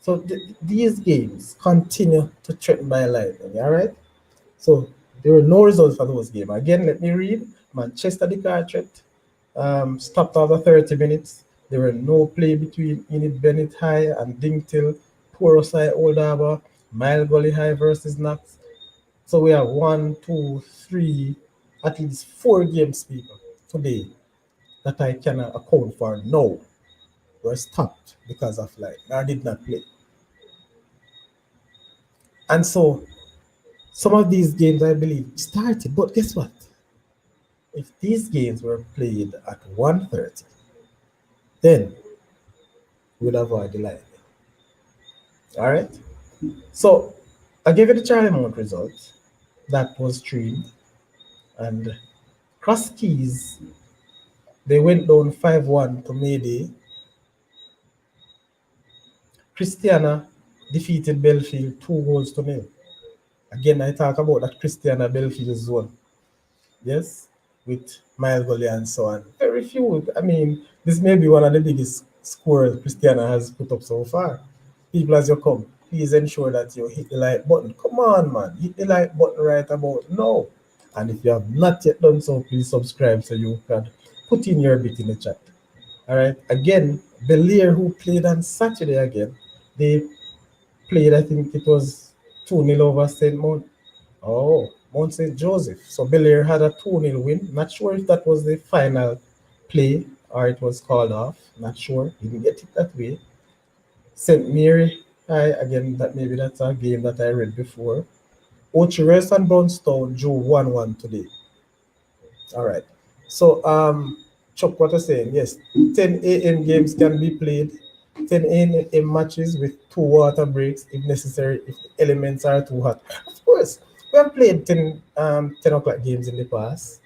S1: So these games continue to threaten by lightning, all right? So there were no results for those games. Again, let me read. Manchester the Carteret stopped after 30 minutes. There were no play between Enid Bennett High and Dingtill, Porosai Old Harbour, Mile Gully High versus Knox. So we have 1, 2, 3, at least 4 games, people, today that I cannot account for now were stopped because of light. I did not play. And so some of these games I believe started, but guess what? If these games were played at 1:30, then we'd avoid the lightning. All right. So I gave you the Charlie Mount results that was streamed, and Cross Keys, they went down 5-1 to Mayday. Christiana defeated Belfield 2 goals to 0. Again, I talk about that Christiana Belfield zone. Yes, with Miles Gully and so on. Very few. I mean, this may be one of the biggest scores Christiana has put up so far. People as you come. please ensure that you hit the like button. Come on, man, hit the like button right about now. And if you have not yet done so, please subscribe so you can put in your bit in the chat. All right. Again, Belair, who played on Saturday again, they played, I think it was 2-0 over St. Mount. Oh, Mount St. Joseph. So Belair had a 2-0 win. Not sure if that was the final play or it was called off. Not sure. Didn't get it that way. St. Mary, again, that maybe that's a game that I read before. Ochires and Brownstown drew 1-1 today. All right. So, Chuck, what I'm saying, yes, 10 a.m. games can be played, 10 a.m. matches with 2 water breaks if necessary, if the elements are too hot. Of course, we have played 10 o'clock games in the past,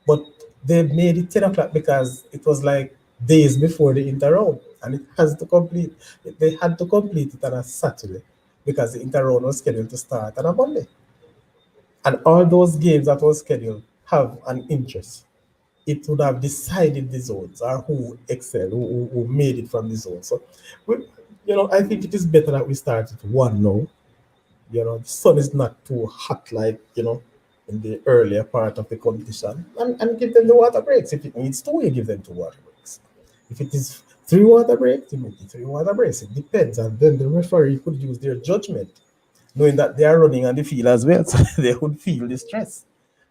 S1: but they made it 10 o'clock because it was like days before the inter round, and it has to complete. They had to complete it on a Saturday because the inter round was scheduled to start on a Monday, and all those games that was scheduled have an interest. It would have decided the zones or who excelled, who made it from the zone. So, we, I think it is better that we start at one now. The sun is not too hot like, in the earlier part of the competition, and give them the water breaks. If it needs two, you give them 2 water breaks. If it is 3 water breaks, you make it 3 water breaks. It depends. And then the referee could use their judgment, knowing that they are running on the field as well, so they would feel the stress.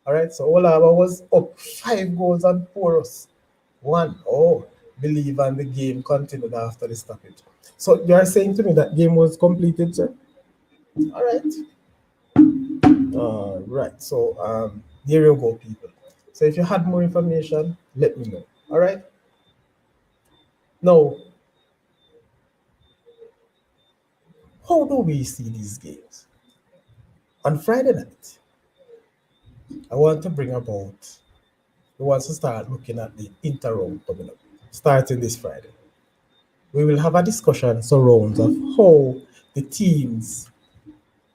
S1: All right, so Olava was up 5 goals and Porus 1. Oh, believe and the game continued after the stoppage. So you are saying to me that game was completed, sir? All right. Right. So there you go, people. So if you had more information, let me know. All right. Now, how do we see these games? On Friday night, I want to bring about, we want to start looking at the inter round coming up, starting this Friday. We will have a discussion surrounds of how the teams,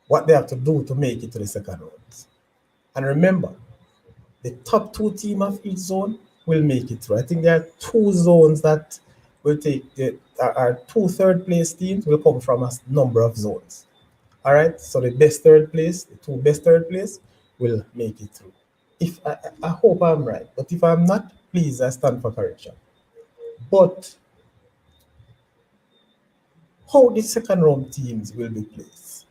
S1: what they have to do to make it to the second round. And remember, the top 2 team of each zone will make it through. I think there are 2 zones that will take our 2 third place teams will come from a number of zones. All right, so the best third place, the 2 best third place will make it through. If I hope I'm right, but if I'm not, please I stand for correction. But how the second round teams will be placed.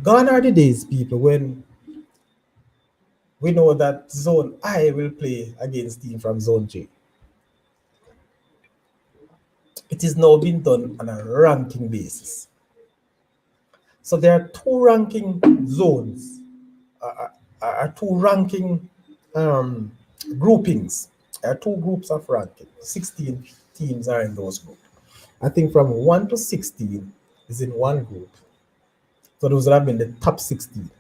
S1: Gone are the days, people, when we know that Zone I will play against team from Zone J. It is now being done on a ranking basis. So there are 2 ranking zones, are 2 ranking um, groupings. There are 2 groups of ranking. 16 teams are in those groups. I think from 1 to 16 is in one group. So those would have been the top 16.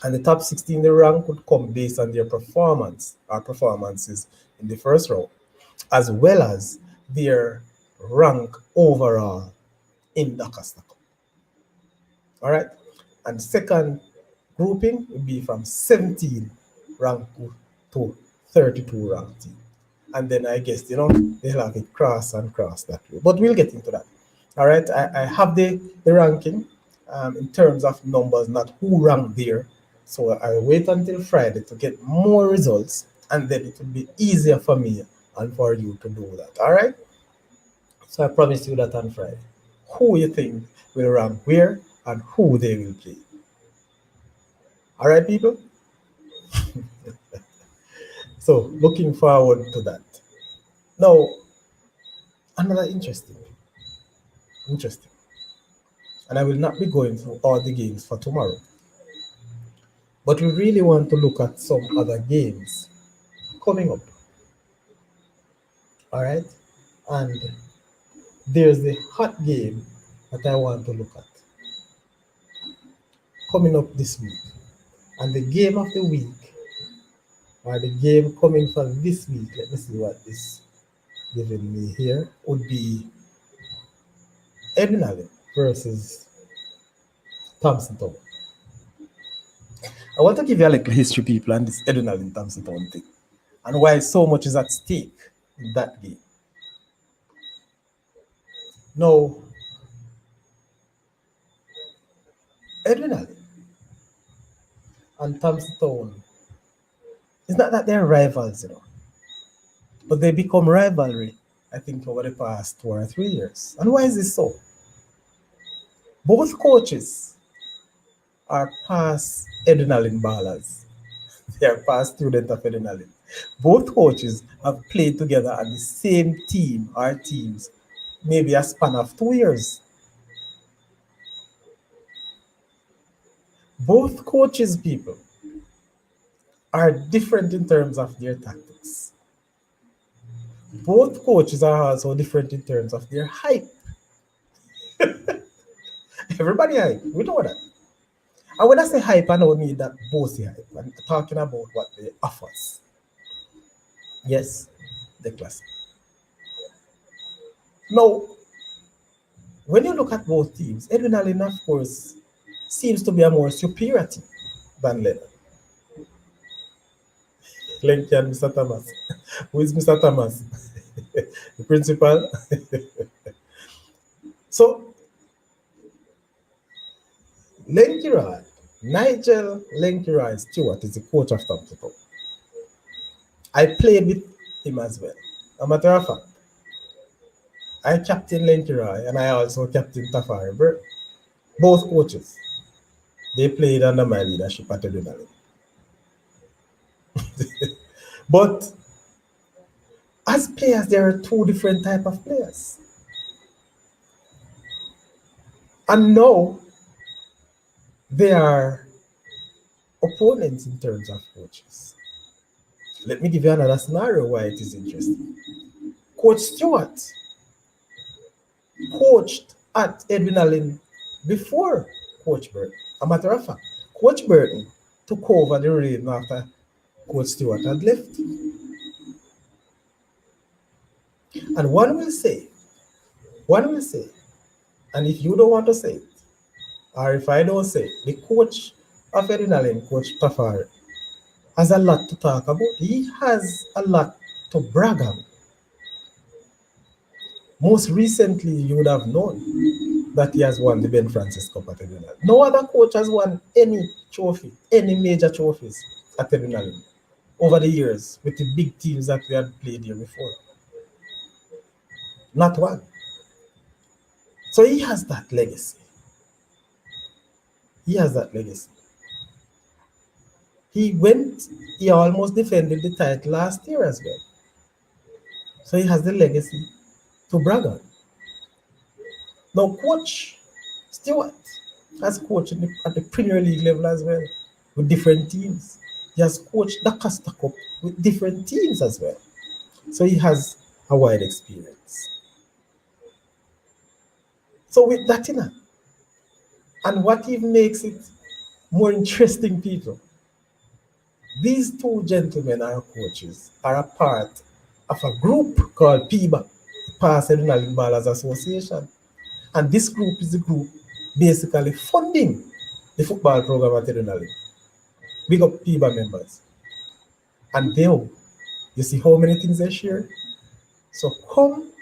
S1: And the top 16, the rank would come based on their performance or performances in the first round, as well as their rank overall in the Cup. All right. And second grouping would be from 17 rank to 32 rank team. And then I guess, they'll have it cross and cross that way. But we'll get into that. All right. I have the ranking in terms of numbers, not who ranked there. So I'll wait until Friday to get more results, and then it will be easier for me and for you to do that. All right. So I promise you that on Friday. Who you think will rank where and who they will play. All right, people? So looking forward to that. Now, another interesting. And I will not be going through all the games for tomorrow. But we really want to look at some other games coming up. All right? And there's the hot game that I want to look at coming up this week. And the game of the week, or the game coming for this week, let me see what is giving me here, would be Edinburgh versus Thompson Town. I want to give you a little history, people, on this Edinburgh and Thompson Town thing, and why so much is at stake in that game. Now, Adrenaline and Thompson Town, it's not that they're rivals, but they become rivalry, I think, over the past 2 or 3 years. And why is this so? Both coaches are past adrenaline ballers. They are past students of adrenaline. Both coaches have played together on the same team or teams, maybe a span of 2 years. Both coaches, people, are different in terms of their tactics. Both coaches are also different in terms of their hype. Everybody hype. We know that. And when I say hype, I don't mean that bossy hype. I'm talking about what they offers. Yes, the classic. Now, when you look at both teams, Adrenaline, of course, seems to be a more superior team than Leonard. Lenky and Mr. Thomas. Who is Mr. Thomas? The principal. So, Lenky Roy, Nigel Lenky Roy Stewart is the coach of Thompson. I played with him as well. A matter of fact, I captain Lenky Roy and I also captain Tafari Burke. Both coaches. They played under my leadership at Adrenaline. But as players, there are two different type of players. And now they are opponents in terms of coaches. Let me give you another scenario why it is interesting. Coach Stewart coached at Adrenaline before Coach Burton. A matter of fact, Coach Burton took over the reign after Coach Stewart had left. And one will say, and if you don't want to say it, or if I don't say it, the coach of Adrenaline, Coach Tafari, has a lot to talk about. He has a lot to brag on. Most recently, you would have known that he has won the Ben Francis Cup at Adrenaline. No other coach has won any trophy, any major trophies at Adrenaline over the years with the big teams that we had played here before. Not one. So he has that legacy. He has that legacy. He almost defended the title last year as well. So he has the legacy to brag on. Now, Coach Stewart has coached at the Premier League level as well with different teams. He has coached the Costa Cup with different teams as well. So he has a wide experience. So with that in hand, and what even makes it more interesting, people, these two gentlemen are coaches, are a part of a group called PIBA, Past Adrenaline Ballers Association. And this group is the group basically funding the football program at Adrenaline. Big up PIBA members. And you see how many things they share? So come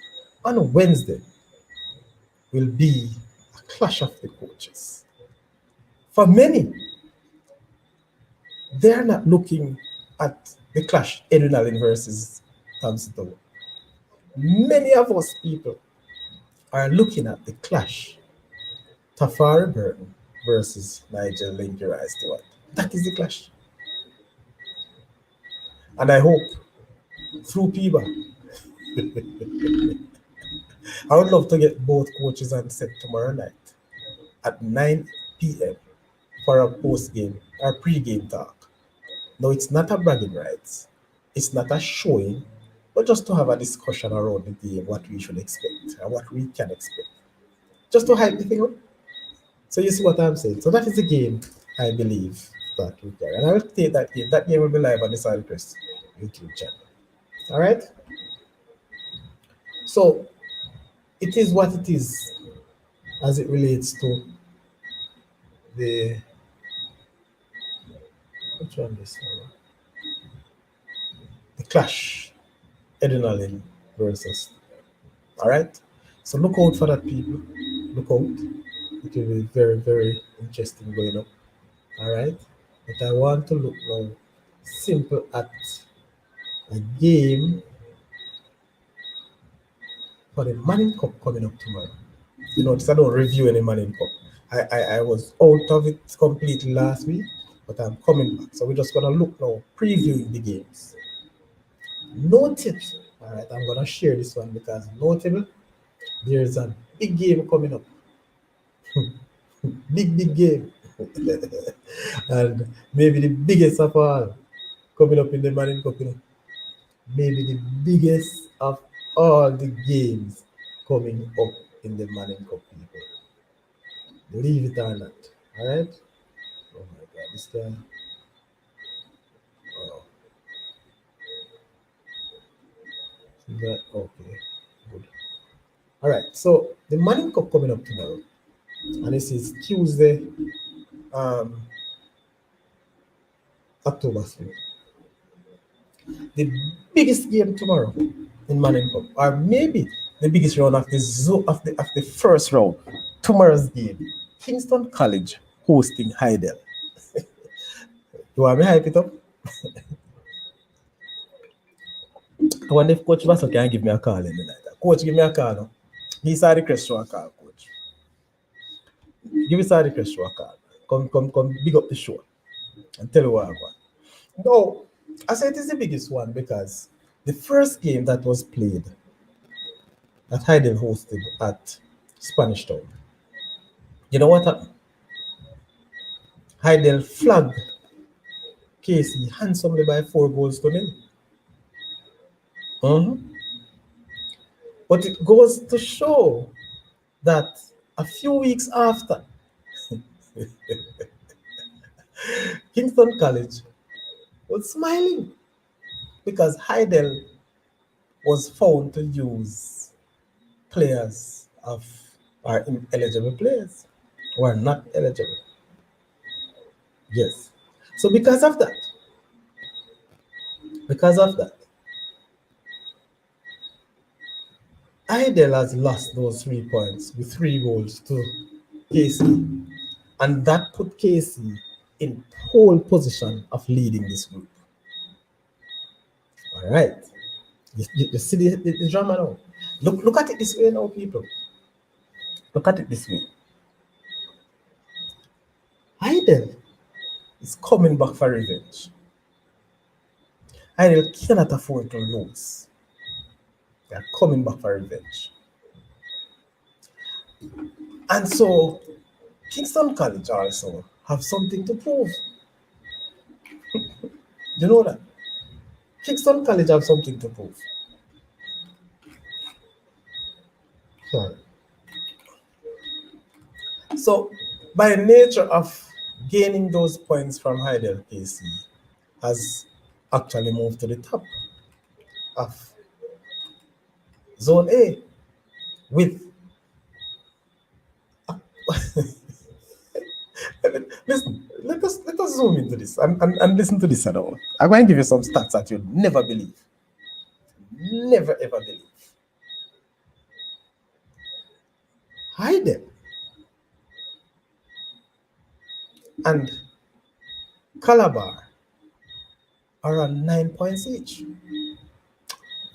S1: on Wednesday will be a clash of the coaches. For many, they're not looking at the clash Adrenaline versus Thompson. Many of us people are looking at the clash Tafari Burton versus Nigel Linky Rice Stewart. That is the clash. And I hope through PIBA, I would love to get both coaches on set tomorrow night at 9 p.m. for a post-game or pre-game talk. No, it's not a bragging rights. It's not a showing, but just to have a discussion around the game, what we should expect and what we can expect. Just to hype the thing up. So you see what I'm saying? So that is the game, I believe, that we carry. And I will take that game. That game will be live on the Side Press YouTube channel. All right? So it is what it is as it relates to the which one this one? The clash, Adrenaline versus. All right. So look out for that, people. Look out. It will be very, very interesting going up. All right. But I want to look now simple at a game for the Manning Cup coming up tomorrow. You notice I don't review any Manning Cup. I was out of it completely last week, but I'm coming back. So we're just gonna look now, previewing the games. Notable. All right, I'm gonna share this one because notable. There's a big game coming up. Big game. And maybe the biggest of all coming up in the Manning Cup. Maybe the biggest of all the games coming up in the Manning Cup, people. Believe it or not. Alright? Oh my god, this guy. Oh, okay. Good. Alright, so the Manning Cup coming up tomorrow. And this is Tuesday, um, October 3rd. The biggest game tomorrow in Manning Cup, or maybe the biggest round of the first round. Tomorrow's game, Kingston College hosting Heidel. You want me to hype it up? I wonder if Coach Vassell can give me a call in the night. Coach, give me a call now. Give Sadi Crestro a call, Coach. Give Sadi Crestro a call. Come, big up the show and tell you what I want. No, I say it is the biggest one because the first game that was played that Heidel hosted at Spanish Town, you know what happened? Heidel flagged Casey handsomely by 4 goals to 0. But it goes to show that a few weeks after, Kingston College was smiling because Heidel was found to use players of or ineligible players who are not eligible. Yes. So because of that, Heidel has lost those 3 points with 3 goals to Casey. And that put Casey in pole position of leading this group. All right. You see the drama now. Look at it this way now, people. Look at it this way. Heidel is coming back for revenge. Heidel cannot afford to lose. They are coming back for revenge. And so Kingston College also have something to prove. You know that? Kingston College have something to prove. Sorry. So, by nature of gaining those points from Heidel, Casey has actually moved to the top of Zone A with. Listen, let us zoom into this and listen to this at all. I'm going to give you some stats that you'll never believe. Never ever believe. Heidel and Calabar are on 9 points each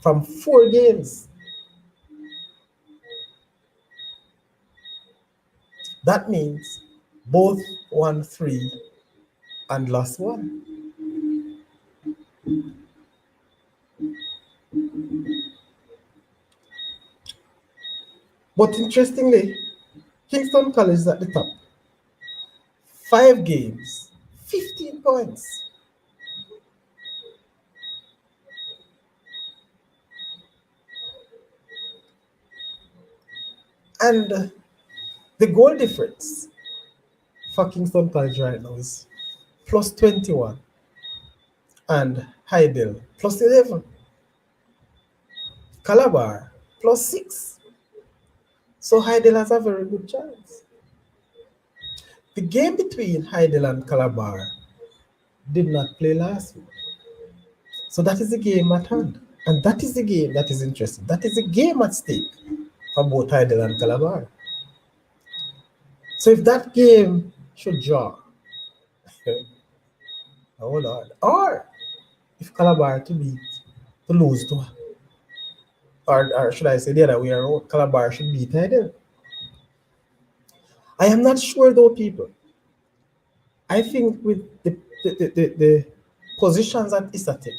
S1: from 4 games. That means both won 3 and lost 1. But interestingly, Kingston College is at the top. 5 games, 15 points. And the goal difference for Kingston College right now is plus 21 and Heidel plus 11. Calabar plus 6. So Heidel has a very good chance. The game between Heidel and Calabar did not play last week. So that is the game at hand. And that is the game that is interesting. That is the game at stake for both Heidel and Calabar. So if that game should draw, oh Lord, or if Calabar to lose to, or should I say the other way around, Calabar should beat Tidal. I am not sure though, people. I think with the positions at Isatic,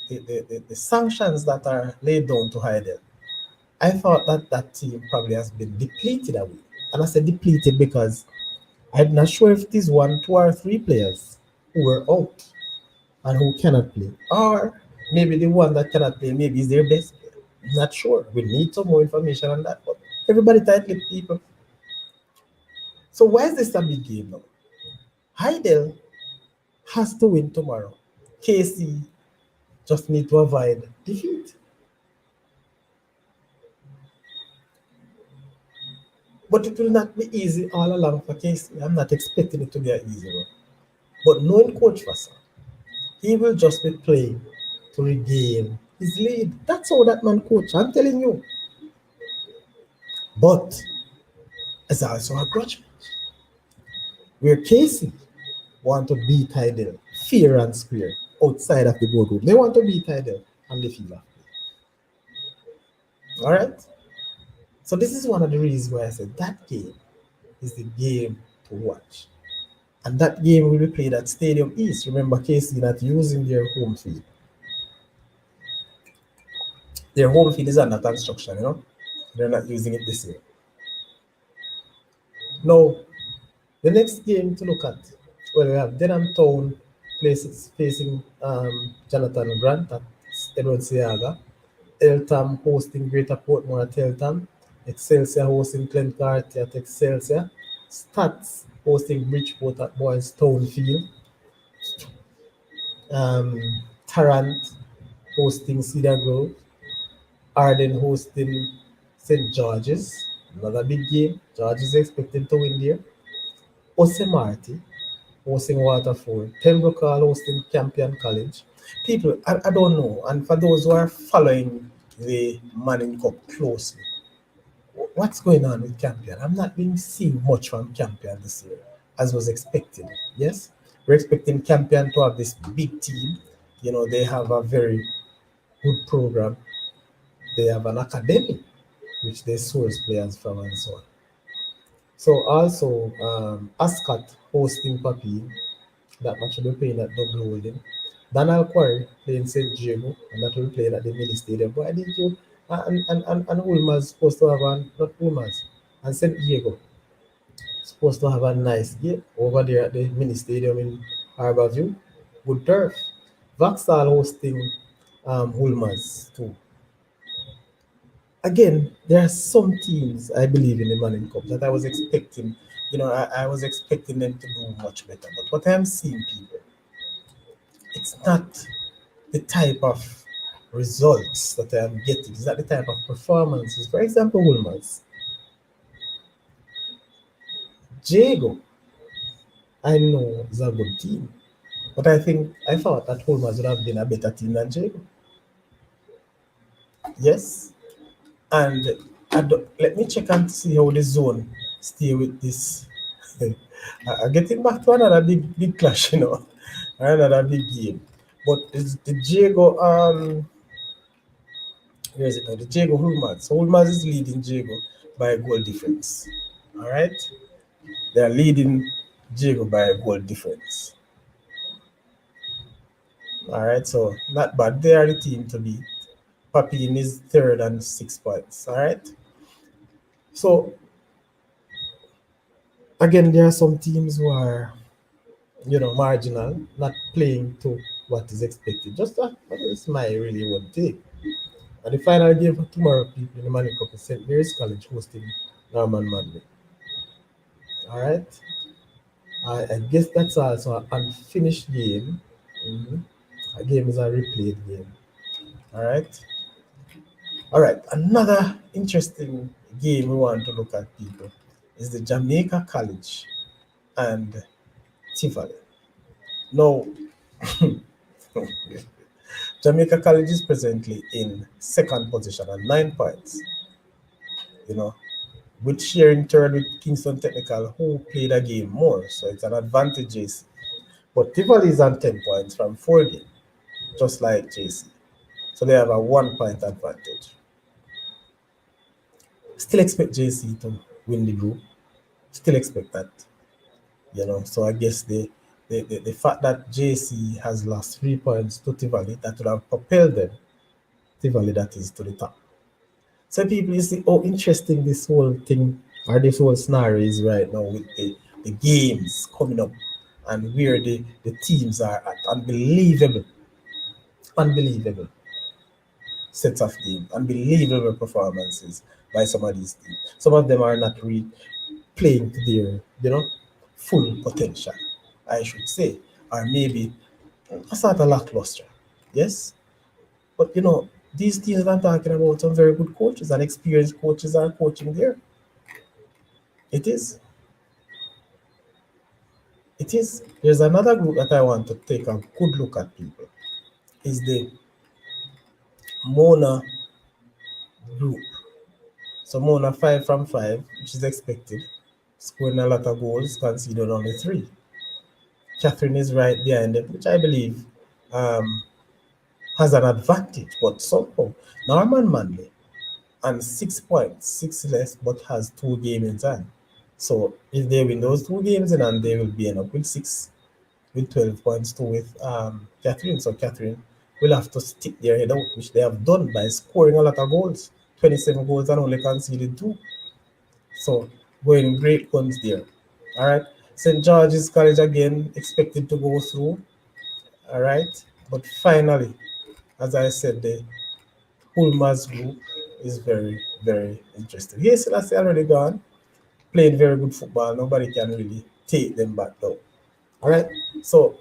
S1: the sanctions that are laid down to Heidel, I thought that that team probably has been depleted away. And I said depleted because I'm not sure if it is one, two, or three players who were out and who cannot play. Or maybe the one that cannot play maybe is their best player. Not sure. We need some more information on that. But everybody tightly people. So why is this a big game now? Heidel has to win tomorrow. KC just need to avoid defeat. But it will not be easy all along for KC. I'm not expecting it to be an easy one. But knowing Coach Vassar, he will just be playing to regain his lead. That's how that man coach. I'm telling you. But it's also a grudge match where Casey want to beat Tidal fair and square outside of the boardroom. They want to beat Tidal on the field. All right. So this is one of the reasons why I said that game is the game to watch. And that game will be played at Stadium East. Remember, KC not using their home field. Their home field is under construction, you know. They're not using it this year. Now, the next game to look at, well, we have Denham Town places facing Jonathan Grant at Edward Seaga, Eltham hosting Greater Portmore at Eltham, Excelsior hosting Cloncarty at Excelsior, Stats hosting Bridgeport at Boys Town Field, Tarrant hosting Cedar Grove, Arden hosting St. George's, another big game. George is expected to win there. Osemarty hosting Waterford, Pembroke Hall hosting Campion College. People, I don't know, and for those who are following the Manning Cup closely, what's going on with Campion? I'm not being seeing much from Campion this year, as was expected. Yes, we're expecting Campion to have this big team. You know, they have a very good program. They have an academy which they source players from and so on. So also Ascot hosting Papi, that match will be playing at Double Holding. Daniel Quarry playing St. Diego, and that will be playing at the Mini Stadium. But I did you and Ulmer's supposed to have an not Ulmer's and St. Diego supposed to have a nice game over there at the Mini Stadium in Harborview. Good turf. Vauxhall hosting Ulmer's too. Again, there are some teams I believe in the Manning Cup that I was expecting. You know, I was expecting them to do much better. But what I'm seeing, people, it's not the type of results that I'm getting. It's not the type of performances. For example, Wolmer's. Jago, I know is a good team. But I thought that Wolmer's would have been a better team than Jago. Yes. And let me check and see how the zone stay with this. I'm getting back to another big clash, you know, another big game. But it's the Jago where is it now? The Jago Hulmaz. So Hulmaz is leading Jago by a goal difference. All right, they are leading Jago by a goal difference. All right, so not bad. They are the team to beat. Papin is third and 6 points. All right. So again, there are some teams who are, you know, marginal, not playing to what is expected. Just that is my really one take. And the final game for tomorrow, people in the Manning Cup is St. Mary's College hosting Norman Manley. All right. I guess that's also an unfinished game. Mhm. A game is a replayed game. All right. All right. Another interesting game we want to look at, people, is the Jamaica College and Tivoli. Now, Jamaica College is presently in second position at 9 points. You know, with sharing third with Kingston Technical, who played a game more. So it's an advantage JC. But Tivoli is on 10 points from 4 games, just like JC. So they have a 1 point advantage. Still expect JC to win the group. Still expect that. So I guess the fact that JC has lost 3 points to Tivoli, that would have propelled them, Tivoli that is, to the top. So people, you see how interesting this whole thing or this whole scenario is right now with the games coming up and where the teams are at. Unbelievable sets of games, unbelievable performances by some of these teams. Some of them are not really playing to their, full potential, I should say, or maybe a sort of lackluster. Yes, but these teams I'm talking about, some very good coaches and experienced coaches are coaching there. It is. It is. There's another group that I want to take a good look at, people. Is the Mona group. So Mona 5 from 5, which is expected, scoring a lot of goals, conceded only 3. Catherine is right behind them, which I believe um, has an advantage, but somehow Norman Manley and 6 points, 6 less, but has 2 games in hand. So if they win those 2 games in hand, they will be up with 6, with 12 points to with Catherine. So Catherine will have to stick their head out, which they have done by scoring a lot of goals, 27 goals and only conceded 2. So going great guns there. All right. St. George's College again expected to go through. All right. But finally, as I said, the Hulma's group is very, very interesting. Yes, that's already gone. Played very good football. Nobody can really take them back though. All right. So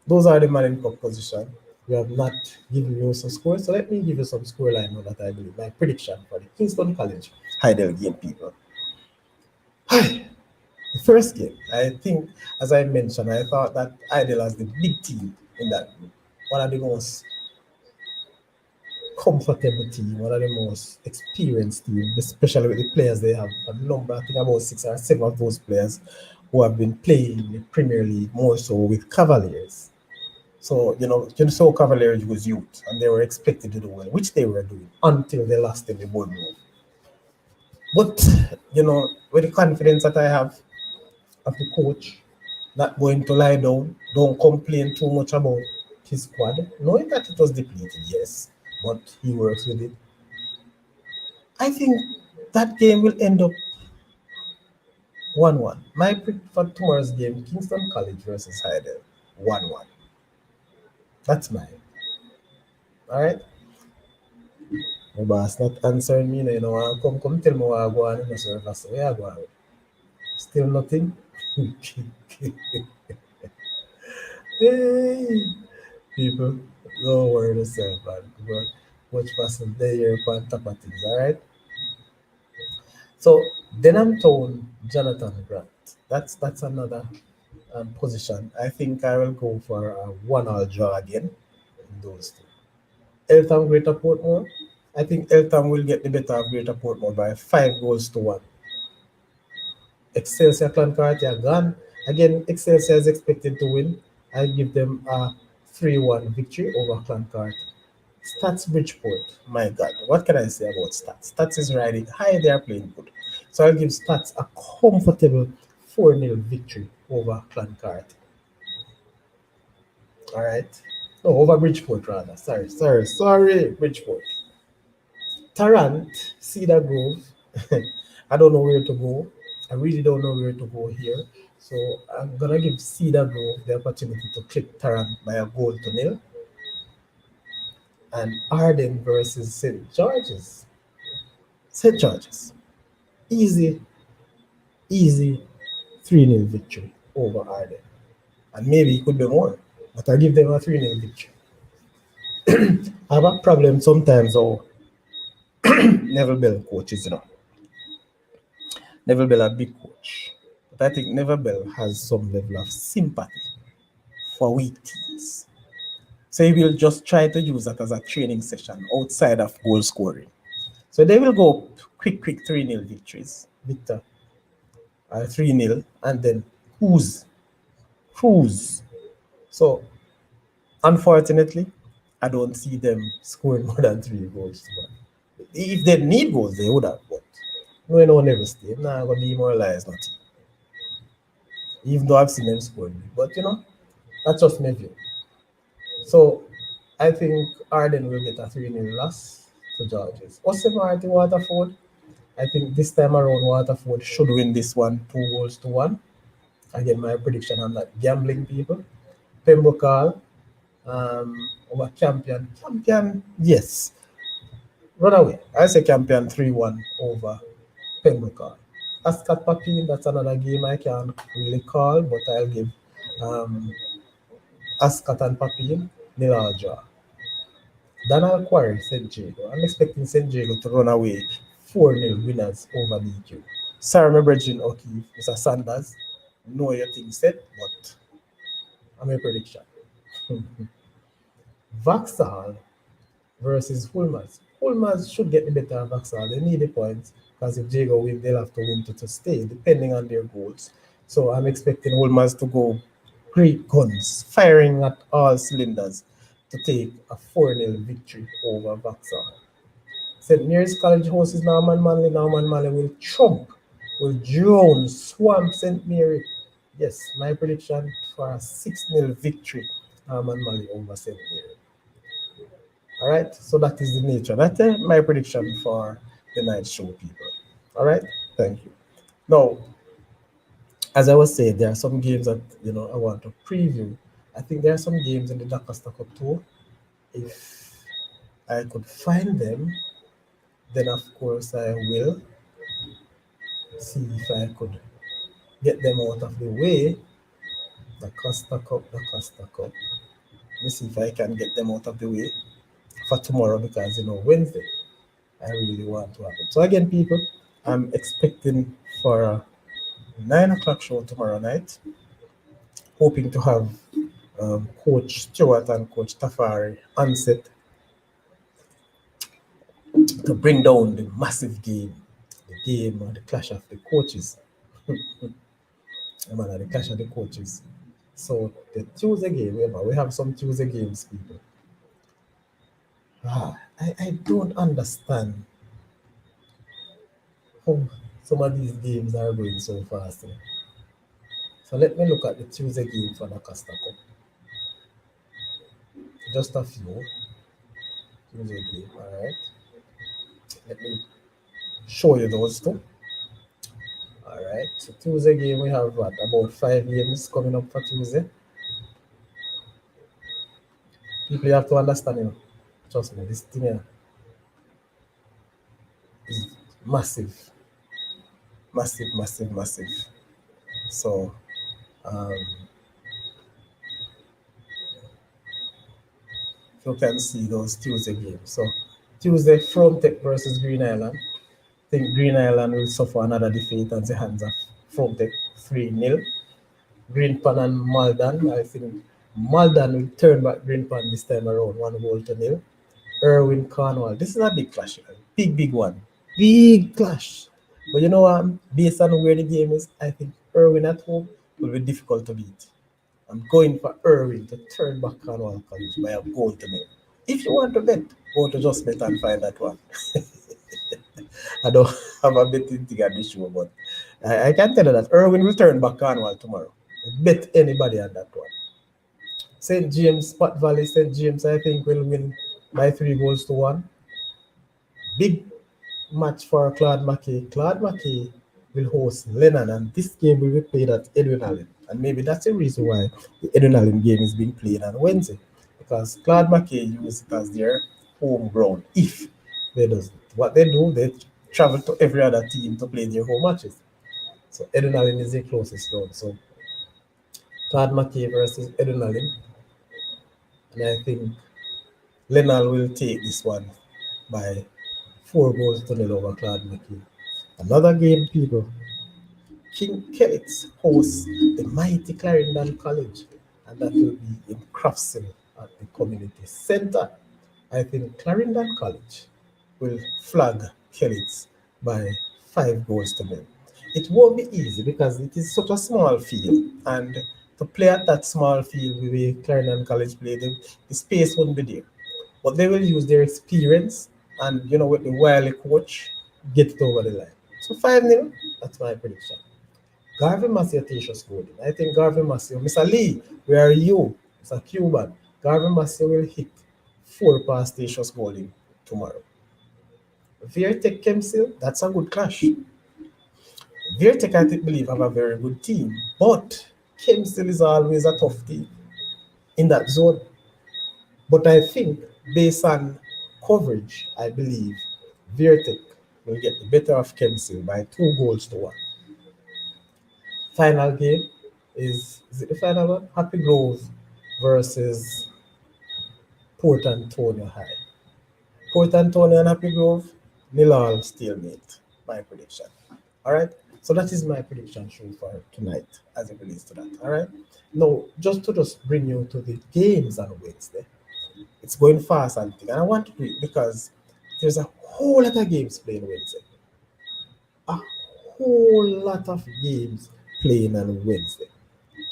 S1: those are the Manning Cup position. We have not given you some scores, so let me give you some scoreline now that I believe my prediction for the Kingston College Heidel game, people. The first game, I think, as I mentioned, I thought that Heidel has the big team in that group. One of the most comfortable team, one of the most experienced team, especially with the players they have. A number, I think about 6 or 7 of those players who have been playing in the Premier League more so with Cavaliers. So, so Cavaliers was youth and they were expected to do well, which they were doing until they lost in the Bournemouth. But, with the confidence that I have of the coach, not going to lie down, don't complain too much about his squad, knowing that it was depleted, yes, but he works with it. I think that game will end up 1-1. My pick for tomorrow's game, Kingston College versus Heidel, 1-1. That's mine. All right. My boss not answering me. Come tell me what I go on in the service. Where I go on? Still nothing. Hey, people, don't worry yourself, man. But watch person there here on top of things. All right. So then I'm told Jonathan Grant. That's another position. I think I will go for a 1-all draw again in those two. Eltham Greater Portmore. I think Eltham will get the better of Greater Portmore by 5 goals to 1. Excelsior Cloncarty are gone. Again, Excelsior is expected to win. I give them a 3-1 victory over Cloncarty. Stats Bridgeport, my God, what can I say about Stats? Stats is riding high, they are playing good. So I'll give Stats a comfortable 4-0 victory over Cloncarty. All right. No, over Bridgeport rather. Sorry, Bridgeport. Tarrant, Cedar Grove. I don't know where to go. I really don't know where to go here. So I'm gonna give Cedar Grove the opportunity to clip Tarrant by a 1-0. And Arden versus St. George's. St. George's. Easy, easy 3-0 victory over Arden. And maybe it could be more. But I give them a 3-0 victory. I have a problem sometimes, Neville Bell coaches. Neville Bell a big coach. But I think Neville Bell has some level of sympathy for weak teams. So he will just try to use that as a training session outside of goal scoring. So they will go quick 3-0 victories. Victor, 3-0, and then who's? Who's? So, unfortunately, I don't see them scoring more than 3 goals. But if they need goals, they would have. But no one ever stay. Nah, gonna demoralize nothing. Even though I've seen them scoring. But that's just my view. So I think Arden will get a 3-0 loss to Georges. Martin Waterford. I think this time around Waterford should win this one 2 goals to 1. Again, my prediction, I'm not gambling people. Pembroke over champion. Champion, yes. Run away. I say champion 3-1 over Pembroke. Ascot Papine, that's another game I can't really call, but I'll give um, Ascot and Papine nil draw. Donald Quarry, St. Jago. I'm expecting St. Jago to run away 4-0 winners over DQ. Sorry, my brethren, okay, Mr. Sanders. Know your thing set, but I'm a prediction. Vauxhall versus Hulmaz. Hulmaz should get the better of Vauxhall. They need the points because if Jago win, they'll have to win to stay, depending on their goals. So I'm expecting Hulmaz to go great guns, firing at all cylinders to take a 4-0 victory over Vauxhall. St. Mary's College hosts Norman Manley. Norman Manley will drown, swamp St. Mary. Yes, my prediction for a 6-0 victory, Norman Manley over St. Mary. All right, so that is the nature. That's my prediction for the night show, people. All right, thank you. Now, as I was saying, there are some games that I want to preview. I think there are some games in the Dakasta Cup too. If I could find them, then of course I will see if I could get them out of the way. The Costa Cup. Let me see if I can get them out of the way for tomorrow because Wednesday I really want to have it. So again, people, I'm expecting for a 9 o'clock show tomorrow night. Hoping to have Coach Stewart and Coach Tafari on set to bring down the massive game, the clash of the coaches. The clash of the coaches. So the Tuesday game, we have some Tuesday games, people. I don't understand how some of these games are going so fast. So let me look at the Tuesday game for the Costa Cup. Just a few Tuesday game, all right. Let me show you those two. All right. So Tuesday game we have about 5 games coming up for Tuesday. People you have to understand, trust me, this thing here is massive, massive, massive, massive. So you can see those Tuesday games. So Tuesday, Frontec versus Green Island. I think Green Island will suffer another defeat at the hands of Frontec 3-0. Greenpan and Malden. I think Malden will turn back Greenpan this time around, 1-0. Irwin Cornwall. This is a big clash. Big one. Big clash. But you know what? Based on where the game is, I think Irwin at home will be difficult to beat. I'm going for Irwin to turn back Cornwall College by a goal to nil. If you want to bet, go to Just Bet and find that one. I don't have a betting thing at this show, but I can tell you that Irwin will turn back Cornwall tomorrow. Bet anybody on that one. St. James, Pat Valley, St. James, I think will win by 3 goals to 1. Big match for Claude Mackay. Claude Mackay will host Lennon, and this game will be played at Edwin Allen. And maybe that's the reason why the Edwin Allen game is being played on Wednesday. Because Claude Mackay uses it as their home ground. If they do what they do, they travel to every other team to play their home matches. So Edwin Allen is the closest ground. So Claude Mackay versus Edwin Allen. And I think Lennon will take this one by 4 goals to 0 over Claude Mackay. Another game, people. King Kellets hosts the mighty Clarendon College, and that will be in Craftsville at the community center. I think Clarendon College will flag Kellets by 5 goals to 0. It won't be easy because it is such a small field, and to play at that small field the way Clarendon College played, the space wouldn't be there. But they will use their experience and with the wily coach, get it over the line. So 5-0, that's my prediction. Garvey Massey Tisha scored. I think Garvey Massey, Mr. Lee, where are you? Mr. Cuban. Garvey Massey will hit 4 past Tisha scoring tomorrow. Vierte Kemsil, that's a good clash. Virtek, I believe, have a very good team, but Kim still is always a tough team in that zone. But I think, based on coverage, I believe Virtek will get the better of Kemsil by 2 goals to 1. Final game is it the final one? Happy Grove versus Port Antonio High. Port Antonio and Happy Grove, nil all stalemate. My prediction. All right. So that is my prediction show for tonight as it relates to that. All right. Now, just bring you to the games on Wednesday. It's going fast and thing, and I want to do it because there's a whole lot of games playing Wednesday. A whole lot of games playing on Wednesday.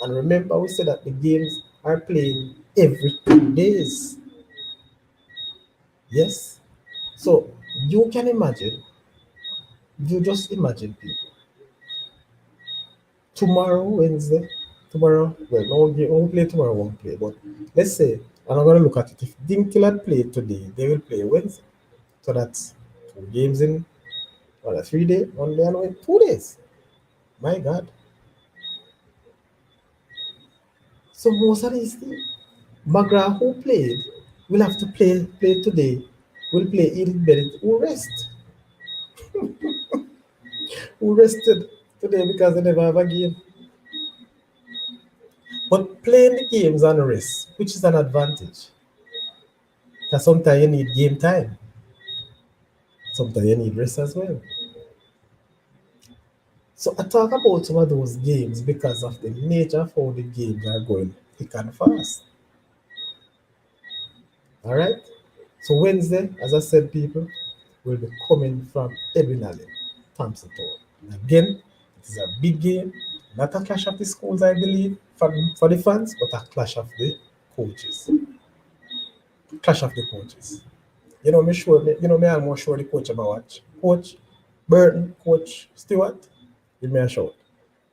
S1: And remember, we said that the games are playing every 2 days. Yes. So you can imagine, you just imagine people. Tomorrow, Wednesday, tomorrow, well, no game, won't play tomorrow, won't play. But let's say, and I'm going to look at it. If Dinkyland play today, they will play Wednesday. So that's 2 games in, or a 3 day, 1 day, and 2 days. My God. So most of these things, McGrath who played will have to play today. Will play Edith Bennett who who rested today because they never have a game. But playing the games and rest, which is an advantage. Because sometimes you need game time. Sometimes you need rest as well. So I talk about some of those games because of the nature of how the games are going thick and fast. All right. So Wednesday, as I said, people will be coming from Edwin Allen, Thompson Town. And again, it is a big game, not a clash of the schools, I believe, for the fans, but a clash of the coaches. Clash of the coaches. Me I'm more sure the coach about watch. Coach Burton, Coach Stewart, give me a shout.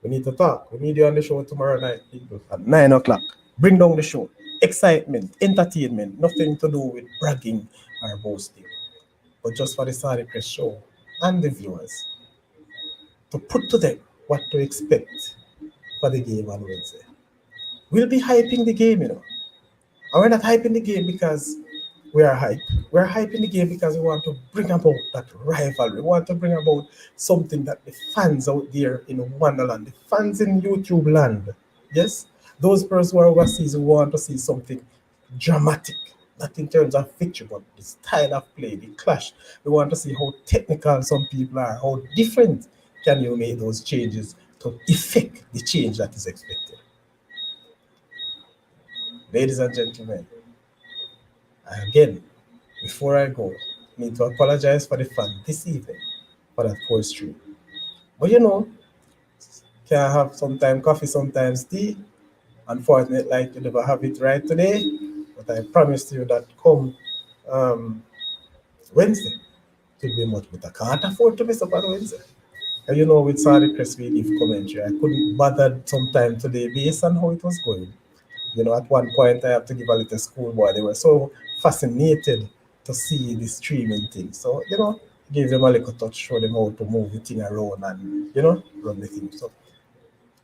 S1: We need to talk. We need you on the show tomorrow night, people, at 9 o'clock. Bring down the show. Excitement, entertainment, nothing to do with bragging or boasting, but just for the Sari Press show and the viewers to put to them what to expect for the game on Wednesday. We'll be hyping the game. And we're not hyping the game because we are hype. We're hyping the game because we want to bring about that rivalry. We want to bring about something that the fans out there in Wonderland, the fans in YouTube land, yes, those persons who are overseas who want to see something dramatic, not in terms of victory, but the style of play, the clash. We want to see how technical some people are, how different can you make those changes to effect the change that is expected. Ladies and gentlemen, again, before I go, I need to apologize for the fun this evening for that poor stream. But can have sometimes coffee, sometimes tea. Unfortunately, like you never have it right today, but I promise you that come um, Wednesday, it will be much better. Can't afford to miss up on Wednesday. And with Sadi Chris, we leave commentary. I couldn't bother sometime today based on how it was going. At one point I have to give a little schoolboy. They were so fascinated to see the streaming thing. So, give them a little touch, show them how to move the thing around and, run the thing. So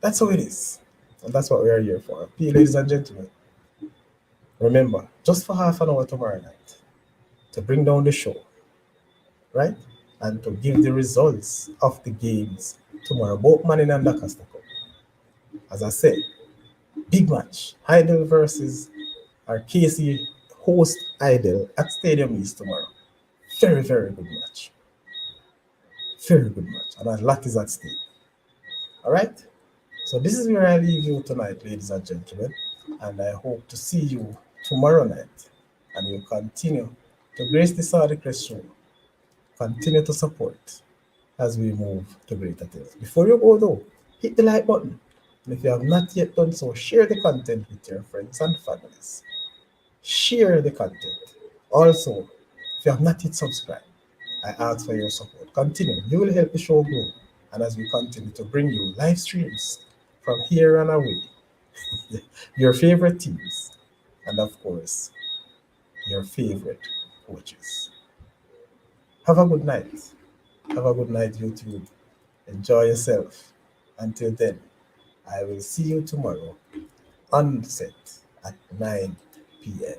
S1: that's how it is. And that's what we are here for. Ladies and gentlemen, remember, just for half an hour tomorrow night, to bring down the show, right? And to give the results of the games tomorrow, both Manning and Lancaster Cup. As I said, big match. Idle versus our KC host Idle at Stadium East tomorrow. Very, very good match. Very good match. And a lot is at stake. All right? So this is where I leave you tonight, ladies and gentlemen. And I hope to see you tomorrow night. And you continue to grace the Saudi Crest show. Continue to support. as we move to greater things. Before you go though, hit the like button. And if you have not yet done so, share the content with your friends and families. Share the content. Also, if you have not yet subscribed, I ask for your support. Continue. You will help the show grow. And as we continue to bring you live streams from here and away, your favorite teams, and of course, your favorite coaches. Have a good night. Have a good night, YouTube. Enjoy yourself. Until then, I will see you tomorrow on set at 9 p.m.